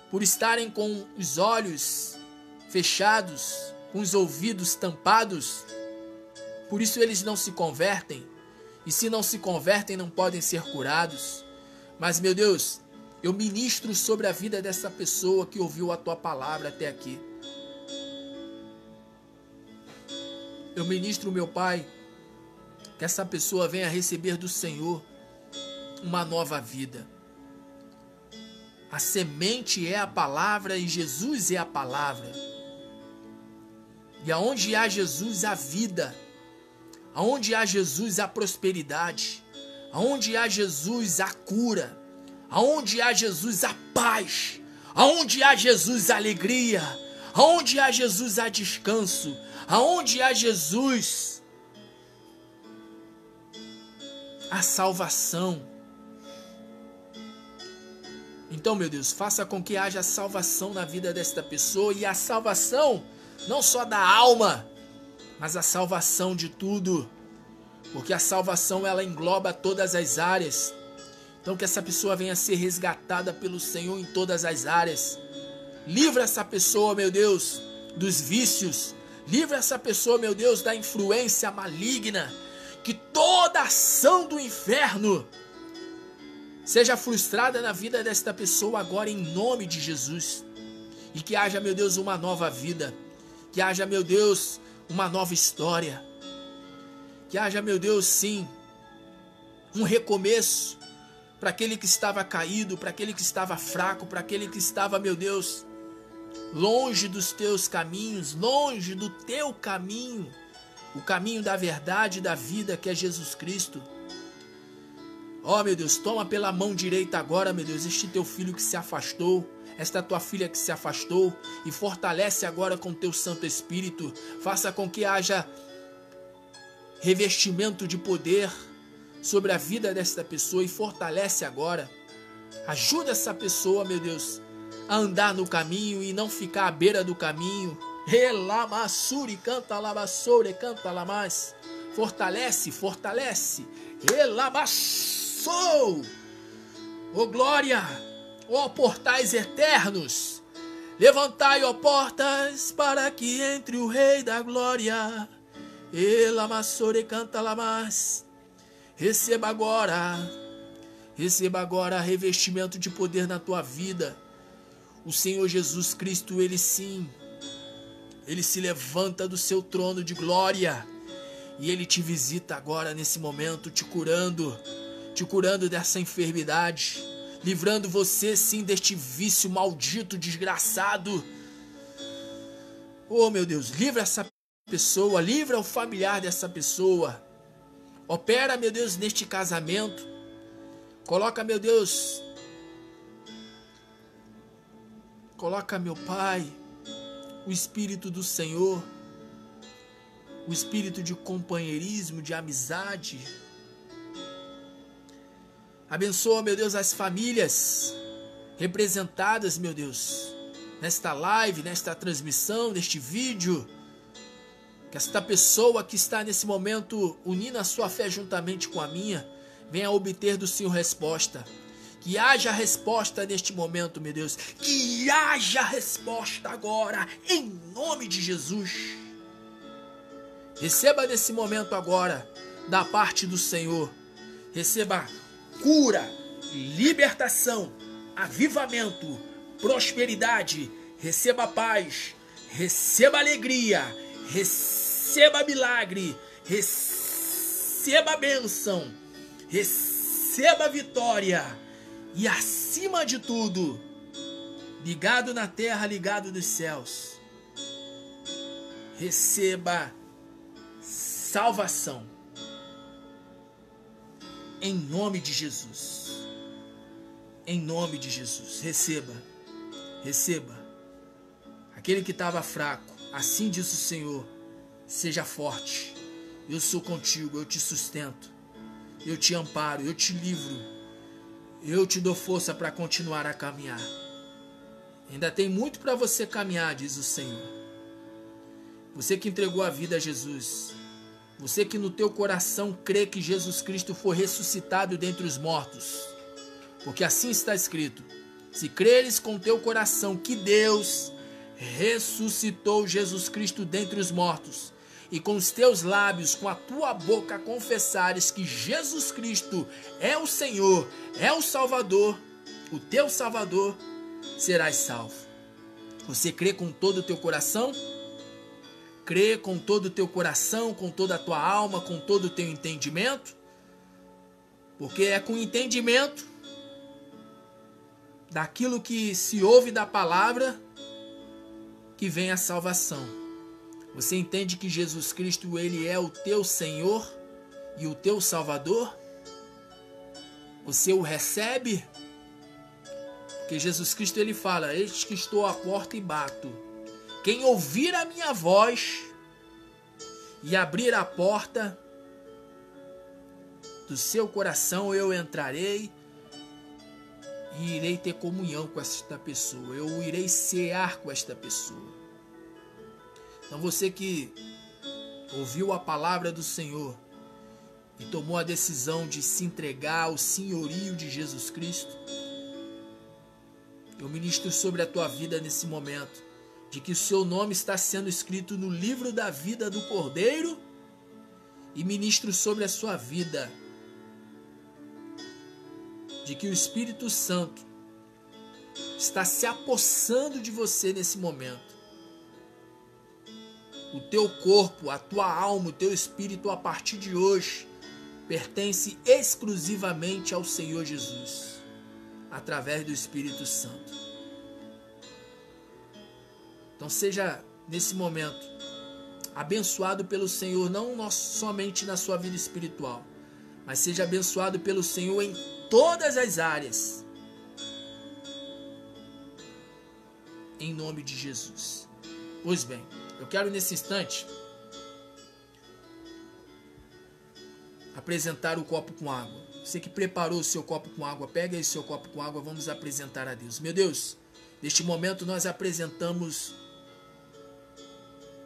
Por estarem com os olhos fechados, com os ouvidos tampados, por isso eles não se convertem, e se não se convertem não podem ser curados. Mas, meu Deus, eu ministro sobre a vida dessa pessoa que ouviu a Tua palavra até aqui. Eu ministro, meu Pai, que essa pessoa venha receber do Senhor uma nova vida. A semente é a palavra e Jesus é a palavra. E aonde há Jesus, há vida. Aonde há Jesus, há prosperidade. Aonde há Jesus, há cura. Aonde há Jesus, há paz. Aonde há Jesus, há alegria. Aonde há Jesus, há descanso. Aonde há Jesus, há salvação. Então, meu Deus, faça com que haja salvação na vida desta pessoa. E a salvação não só da alma, mas a salvação de tudo. Porque a salvação, ela engloba todas as áreas. Então que essa pessoa venha ser resgatada pelo Senhor em todas as áreas. Livra essa pessoa, meu Deus, dos vícios. Livra essa pessoa, meu Deus, da influência maligna. Que toda ação do inferno seja frustrada na vida desta pessoa agora em nome de Jesus. E que haja, meu Deus, uma nova vida. Que haja, meu Deus, uma nova história. Que haja, meu Deus, sim, um recomeço para aquele que estava caído, para aquele que estava fraco, para aquele que estava, meu Deus, longe dos teus caminhos, longe do teu caminho, o caminho da verdade e da vida que é Jesus Cristo. Ó, meu Deus, toma pela mão direita agora, meu Deus, este teu filho que se afastou, esta tua filha que se afastou, e fortalece agora com teu Santo Espírito. Faça com que haja revestimento de poder sobre a vida desta pessoa e fortalece agora. Ajuda essa pessoa, meu Deus, a andar no caminho e não ficar à beira do caminho. Relamassuri, canta labassore, canta lamas. Fortalece, fortalece. Relamassou. Ô glória, ó portais eternos. Levantai, ó portas, para que entre o Rei da Glória. Elamassore, canta lamas. Receba agora revestimento de poder na tua vida. O Senhor Jesus Cristo, Ele sim, Ele se levanta do seu trono de glória e Ele te visita agora nesse momento, te curando dessa enfermidade, livrando você sim deste vício maldito, desgraçado. Oh meu Deus, livra essa pessoa, livra o familiar dessa pessoa. Opera, meu Deus, neste casamento. Coloca, meu Deus. Coloca, meu Pai, o Espírito do Senhor. O espírito de companheirismo, de amizade. Abençoa, meu Deus, as famílias representadas, meu Deus, nesta live, nesta transmissão, neste vídeo. Que esta pessoa que está nesse momento unindo a sua fé juntamente com a minha, venha obter do Senhor resposta. Que haja resposta neste momento, meu Deus. Que haja resposta agora, em nome de Jesus. Receba nesse momento agora, da parte do Senhor. Receba cura, libertação, avivamento, prosperidade. Receba paz, receba alegria, receba milagre, receba bênção, receba vitória e acima de tudo, ligado na terra, ligado nos céus, receba salvação em nome de Jesus. Em nome de Jesus, receba. Aquele que estava fraco, assim diz o Senhor, seja forte. Eu sou contigo, eu te sustento, eu te amparo, eu te livro, eu te dou força para continuar a caminhar. Ainda tem muito para você caminhar, diz o Senhor. Você que entregou a vida a Jesus, você que no teu coração crê que Jesus Cristo foi ressuscitado dentre os mortos, porque assim está escrito: se creres com teu coração que Deus ressuscitou Jesus Cristo dentre os mortos, e com os teus lábios, com a tua boca confessares que Jesus Cristo é o Senhor, é o Salvador, o teu Salvador, serás salvo. Você crê com todo o teu coração? Crê com todo o teu coração, com toda a tua alma, com todo o teu entendimento? Porque é com entendimento daquilo que se ouve da palavra, que vem a salvação. Você entende que Jesus Cristo, ele é o teu Senhor e o teu Salvador? Você o recebe? Porque Jesus Cristo, ele fala: eis que estou à porta e bato. Quem ouvir a minha voz e abrir a porta do seu coração, eu entrarei e irei ter comunhão com esta pessoa. Eu irei cear com esta pessoa. Então você que ouviu a palavra do Senhor e tomou a decisão de se entregar ao senhorio de Jesus Cristo, eu ministro sobre a tua vida nesse momento, de que o seu nome está sendo escrito no livro da vida do Cordeiro, e ministro sobre a sua vida, de que o Espírito Santo está se apossando de você nesse momento. O teu corpo, a tua alma, o teu espírito, a partir de hoje, pertence exclusivamente ao Senhor Jesus, através do Espírito Santo. Então seja, nesse momento, abençoado pelo Senhor, não somente na sua vida espiritual, mas seja abençoado pelo Senhor em todas as áreas. Em nome de Jesus. Pois bem, eu quero nesse instante apresentar o copo com água. Você que preparou o seu copo com água, pega aí seu copo com água, vamos apresentar a Deus. Meu Deus, neste momento nós apresentamos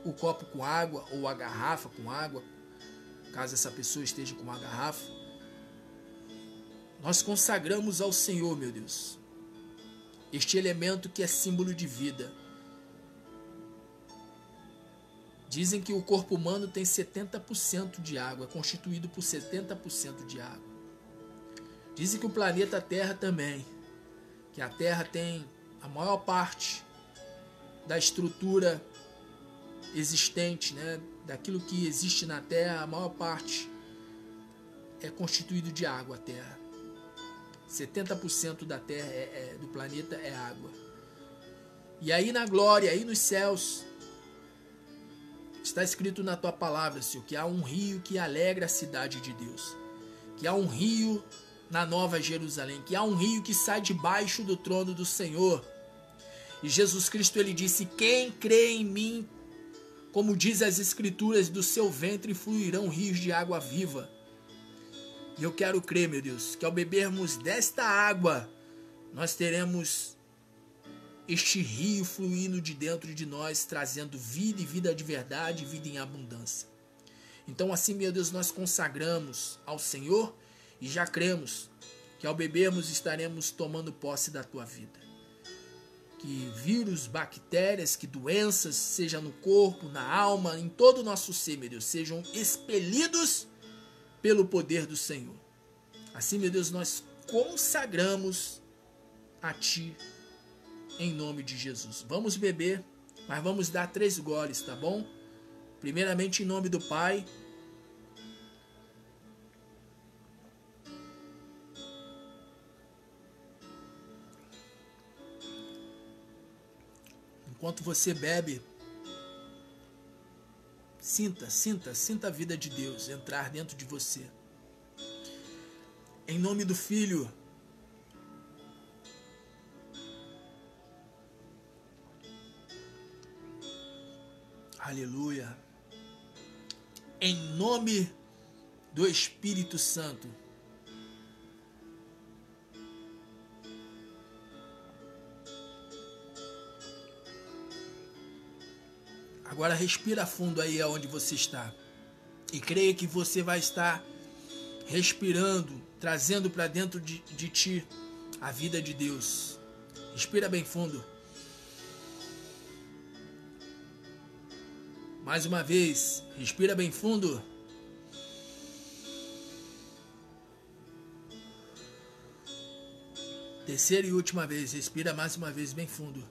o copo com água ou a garrafa com água, caso essa pessoa esteja com uma garrafa. Nós consagramos ao Senhor, meu Deus, este elemento que é símbolo de vida. Dizem que o corpo humano tem 70% de água, é constituído por 70% de água. Dizem que o planeta Terra também, que a Terra tem a maior parte da estrutura existente, né? Daquilo que existe na Terra, a maior parte é constituído de água, a Terra. 70% da Terra, do planeta, é água. E aí na glória, aí nos céus, está escrito na tua palavra, Senhor, que há um rio que alegra a cidade de Deus. Que há um rio na Nova Jerusalém. Que há um rio que sai debaixo do trono do Senhor. E Jesus Cristo, ele disse: quem crê em mim, como diz as Escrituras, do seu ventre fluirão rios de água viva. E eu quero crer, meu Deus, que ao bebermos desta água, nós teremos este rio fluindo de dentro de nós, trazendo vida e vida de verdade, vida em abundância. Então assim, meu Deus, nós consagramos ao Senhor e já cremos que ao bebermos estaremos tomando posse da tua vida. Que vírus, bactérias, que doenças, seja no corpo, na alma, em todo o nosso ser, meu Deus, sejam expelidos pelo poder do Senhor. Assim, meu Deus, nós consagramos a Ti, em nome de Jesus. Vamos beber, mas vamos dar 3 goles, tá bom? Primeiramente, em nome do Pai, enquanto você bebe, sinta a vida de Deus entrar dentro de você. Em nome do Filho, aleluia. Em nome do Espírito Santo. Agora respira fundo aí aonde você está. E creia que você vai estar respirando, trazendo para dentro de ti a vida de Deus. Respira bem fundo. Mais uma vez, respira bem fundo. Terceira e última vez, respira mais uma vez bem fundo.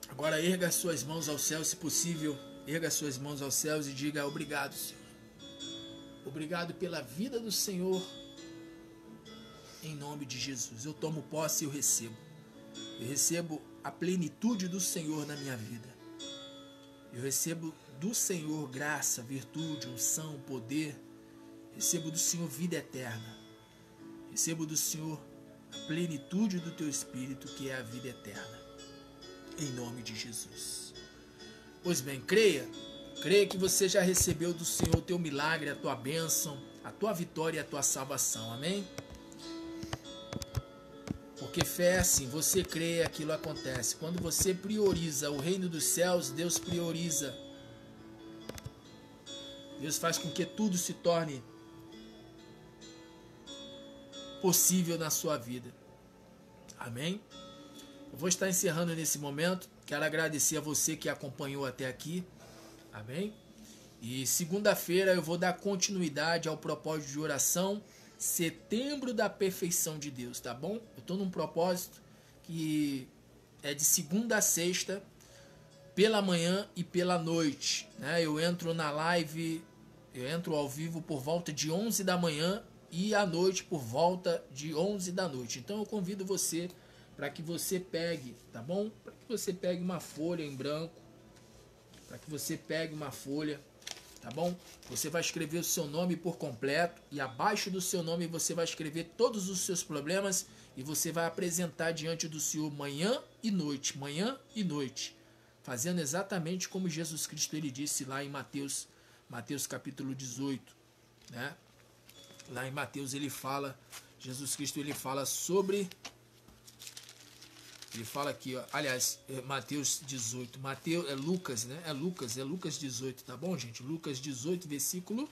Agora erga suas mãos ao céu, se possível, erga suas mãos aos céus e diga: obrigado, Senhor. Obrigado pela vida do Senhor. Em nome de Jesus. Eu tomo posse e eu recebo. Eu recebo a plenitude do Senhor na minha vida. Eu recebo do Senhor graça, virtude, unção, poder. Recebo do Senhor vida eterna. Recebo do Senhor a plenitude do teu Espírito, que é a vida eterna. Em nome de Jesus. Pois bem, creia que você já recebeu do Senhor o teu milagre, a tua bênção, a tua vitória e a tua salvação. Amém? Porque fé é assim, você crê, aquilo acontece. Quando você prioriza o reino dos céus, Deus prioriza. Deus faz com que tudo se torne possível na sua vida. Amém? Eu vou estar encerrando nesse momento. Quero agradecer a você que acompanhou até aqui. Amém? E segunda-feira eu vou dar continuidade ao propósito de oração, Setembro da Perfeição de Deus, tá bom? Eu estou num propósito que é de segunda a sexta, pela manhã e pela noite, né? Eu entro na live, eu entro ao vivo por volta de 11 da manhã e à noite por volta de 11 da noite. Então eu convido você para que você pegue, tá bom? Para que você pegue uma folha em branco, para que você pegue uma folha, tá bom? Você vai escrever o seu nome por completo e abaixo do seu nome você vai escrever todos os seus problemas e você vai apresentar diante do Senhor manhã e noite, fazendo exatamente como Jesus Cristo ele disse lá em Mateus capítulo 18, né? Lá em Mateus ele fala, Jesus Cristo ele fala sobre, ele fala aqui, ó, aliás, Mateus 18, é Lucas, né? É Lucas 18, tá bom, gente? Lucas 18, versículo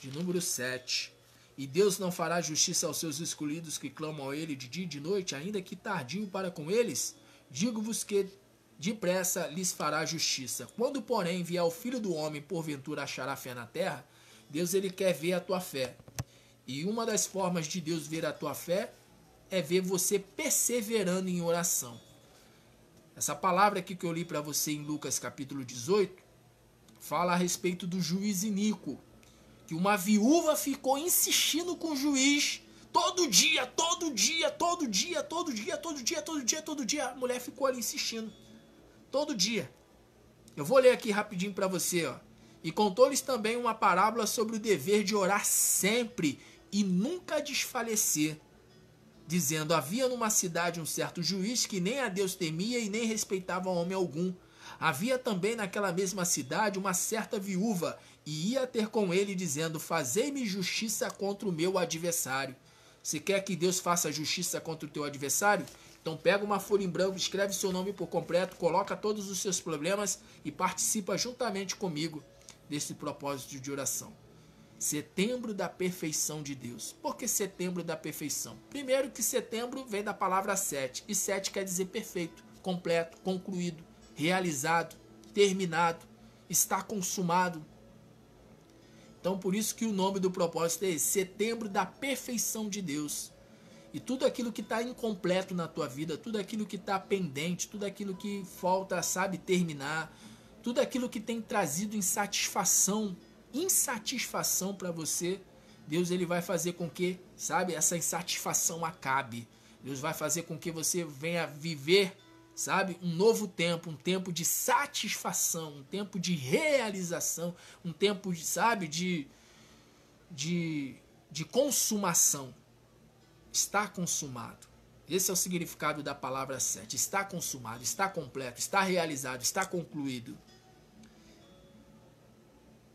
de número 7. E Deus não fará justiça aos seus escolhidos que clamam a ele de dia e de noite, ainda que tardio para com eles? Digo-vos que depressa lhes fará justiça. Quando, porém, vier o Filho do Homem, porventura achará fé na terra? Deus ele quer ver a tua fé. E uma das formas de Deus ver a tua fé é ver você perseverando em oração. Essa palavra aqui que eu li para você em Lucas capítulo 18 fala a respeito do juiz iníquo, que uma viúva ficou insistindo com o juiz todo dia, a mulher ficou ali insistindo todo dia. Eu vou ler aqui rapidinho para você, ó. E contou-lhes também uma parábola sobre o dever de orar sempre e nunca desfalecer, dizendo: havia numa cidade um certo juiz que nem a Deus temia e nem respeitava homem algum. Havia também naquela mesma cidade uma certa viúva, e ia ter com ele, dizendo: fazei-me justiça contra o meu adversário. Você quer que Deus faça justiça contra o teu adversário? Então pega uma folha em branco, escreve seu nome por completo, coloca todos os seus problemas e participa juntamente comigo desse propósito de oração. Setembro da perfeição de Deus. Por que setembro da perfeição? Primeiro que setembro vem da palavra 7. E 7 quer dizer perfeito, completo, concluído, realizado, terminado, está consumado. Então por isso que o nome do propósito é esse, Setembro da Perfeição de Deus. E tudo aquilo que está incompleto na tua vida, tudo aquilo que está pendente, tudo aquilo que falta, sabe, terminar, tudo aquilo que tem trazido insatisfação para você, Deus ele vai fazer com que, sabe, essa insatisfação acabe. Deus vai fazer com que você venha viver, sabe, um novo tempo, um tempo de satisfação, um tempo de realização, um tempo de, sabe, de consumação. Está consumado. Esse é o significado da palavra 7. Está consumado, está completo, está realizado, está concluído.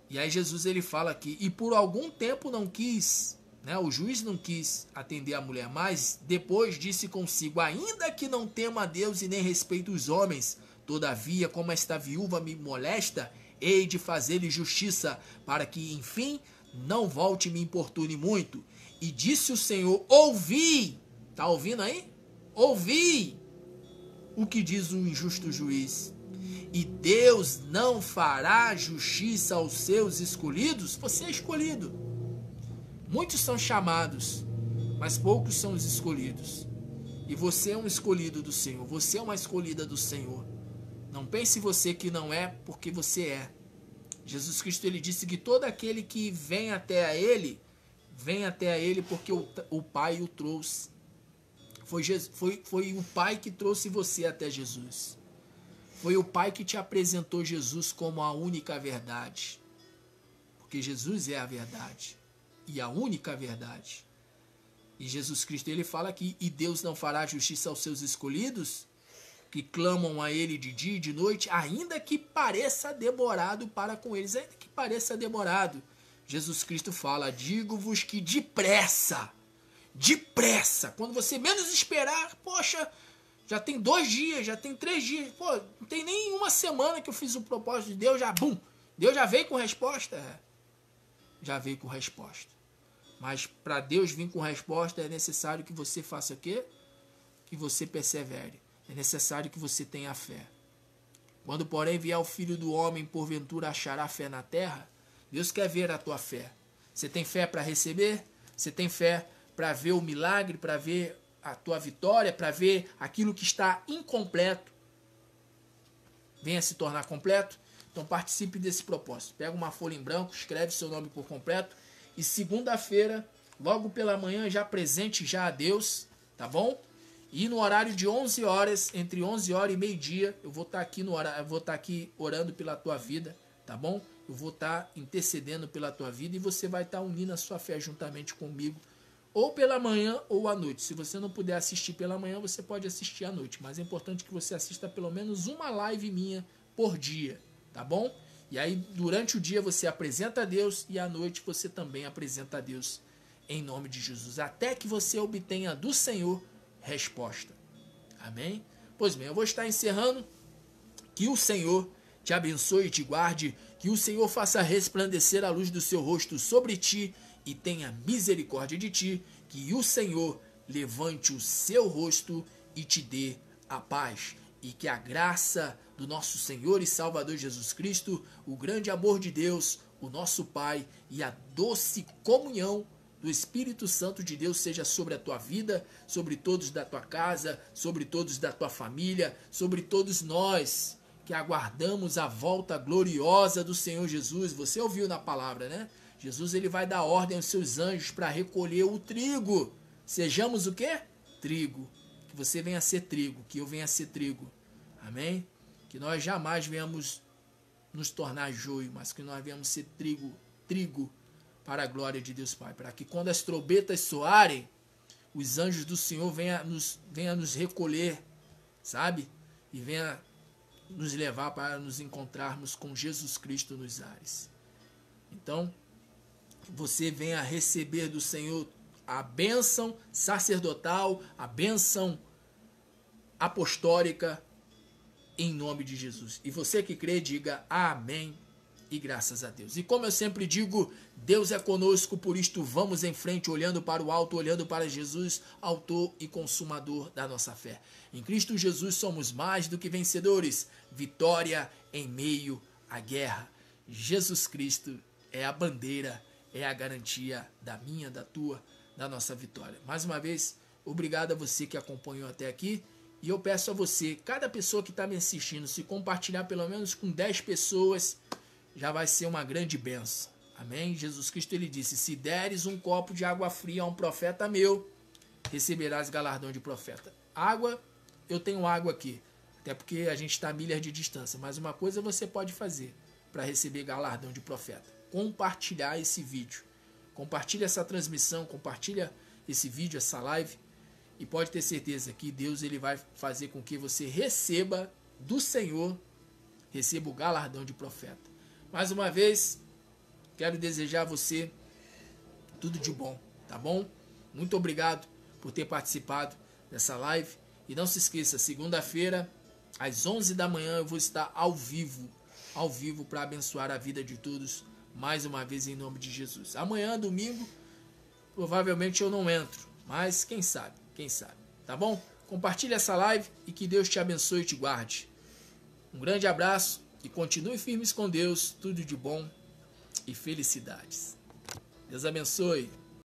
E aí Jesus ele fala aqui, e por algum tempo não quis, né, o juiz não quis atender a mulher, mas depois disse consigo: ainda que não tema a Deus e nem respeito os homens, todavia, como esta viúva me molesta, hei de fazer-lhe justiça, para que, enfim, não volte e me importune muito. E disse o Senhor: ouvi, tá ouvindo aí? Ouvi o que diz o injusto juiz. E Deus não fará justiça aos seus escolhidos? Você é escolhido. Muitos são chamados, mas poucos são os escolhidos. E você é um escolhido do Senhor. Você é uma escolhida do Senhor. Não pense você que não é, porque você é. Jesus Cristo ele disse que todo aquele que vem até a ele porque o Pai o trouxe. Foi o Pai que trouxe você até Jesus. Foi o Pai que te apresentou Jesus como a única verdade. Porque Jesus é a verdade. E a única verdade. E Jesus Cristo ele fala aqui, e Deus não fará justiça aos seus escolhidos, que clamam a ele de dia e de noite, ainda que pareça demorado para com eles. Ainda que pareça demorado. Jesus Cristo fala, digo-vos que depressa, quando você menos esperar, poxa, já tem 2 dias, já tem 3 dias, pô, não tem nem uma semana que eu fiz o propósito de Deus, já, bum, Deus já veio com resposta? Já veio com resposta. Mas para Deus vir com resposta é necessário que você faça o quê? Que você persevere. É necessário que você tenha fé. Quando, porém, vier o Filho do Homem, porventura achará fé na terra? Deus quer ver a tua fé. Você tem fé para receber? Você tem fé para ver o milagre, para ver a tua vitória, para ver aquilo que está incompleto? Venha se tornar completo. Então participe desse propósito. Pega uma folha em branco, escreve seu nome por completo. E segunda-feira, logo pela manhã, já apresente já a Deus, tá bom? E no horário de 11 horas, entre 11 horas e meio-dia, eu vou estar aqui orando pela tua vida, tá bom? Eu vou estar intercedendo pela tua vida e você vai estar unindo a sua fé juntamente comigo, ou pela manhã ou à noite. Se você não puder assistir pela manhã, você pode assistir à noite, mas é importante que você assista pelo menos uma live minha por dia, tá bom? E aí, durante o dia, você apresenta a Deus e à noite você também apresenta a Deus em nome de Jesus, até que você obtenha do Senhor resposta. Amém? Pois bem, eu vou estar encerrando. Que o Senhor te abençoe e te guarde, que o Senhor faça resplandecer a luz do seu rosto sobre ti e tenha misericórdia de ti, que o Senhor levante o seu rosto e te dê a paz. E que a graça do nosso Senhor e Salvador Jesus Cristo, o grande amor de Deus, o nosso Pai e a doce comunhão do Espírito Santo de Deus seja sobre a tua vida, sobre todos da tua casa, sobre todos da tua família, sobre todos nós que aguardamos a volta gloriosa do Senhor Jesus. Você ouviu na palavra, né? Jesus ele vai dar ordem aos seus anjos para recolher o trigo. Sejamos o quê? Trigo. Que você venha a ser trigo, que eu venha a ser trigo. Amém? Que nós jamais venhamos nos tornar joio, mas que nós venhamos ser trigo para a glória de Deus Pai. Para que quando as trombetas soarem, os anjos do Senhor venham nos recolher, sabe? E venha nos levar para nos encontrarmos com Jesus Cristo nos ares. Então, que você venha receber do Senhor a bênção sacerdotal, a bênção apostólica, em nome de Jesus. E você que crê, diga amém e graças a Deus. E como eu sempre digo, Deus é conosco, por isto vamos em frente, olhando para o alto, olhando para Jesus, autor e consumador da nossa fé. Em Cristo Jesus somos mais do que vencedores. Vitória em meio à guerra. Jesus Cristo é a bandeira, é a garantia da minha, da tua, da nossa vitória. Mais uma vez, obrigado a você que acompanhou até aqui. E eu peço a você, cada pessoa que está me assistindo, se compartilhar pelo menos com 10 pessoas, já vai ser uma grande bênção. Amém? Jesus Cristo ele disse, se deres um copo de água fria a um profeta meu, receberás galardão de profeta. Água, eu tenho água aqui, até porque a gente está a milhas de distância, mas uma coisa você pode fazer para receber galardão de profeta. Compartilhar esse vídeo. Compartilha essa transmissão, compartilha esse vídeo, essa live, e pode ter certeza que Deus ele vai fazer com que você receba do Senhor, receba o galardão de profeta. Mais uma vez, quero desejar a você tudo de bom, tá bom? Muito obrigado por ter participado dessa live. E não se esqueça, segunda-feira, às 11 da manhã, eu vou estar ao vivo para abençoar a vida de todos, mais uma vez em nome de Jesus. Amanhã, domingo, provavelmente eu não entro, mas quem sabe, tá bom? Compartilhe essa live e que Deus te abençoe e te guarde. Um grande abraço e continue firmes com Deus, tudo de bom e felicidades. Deus abençoe.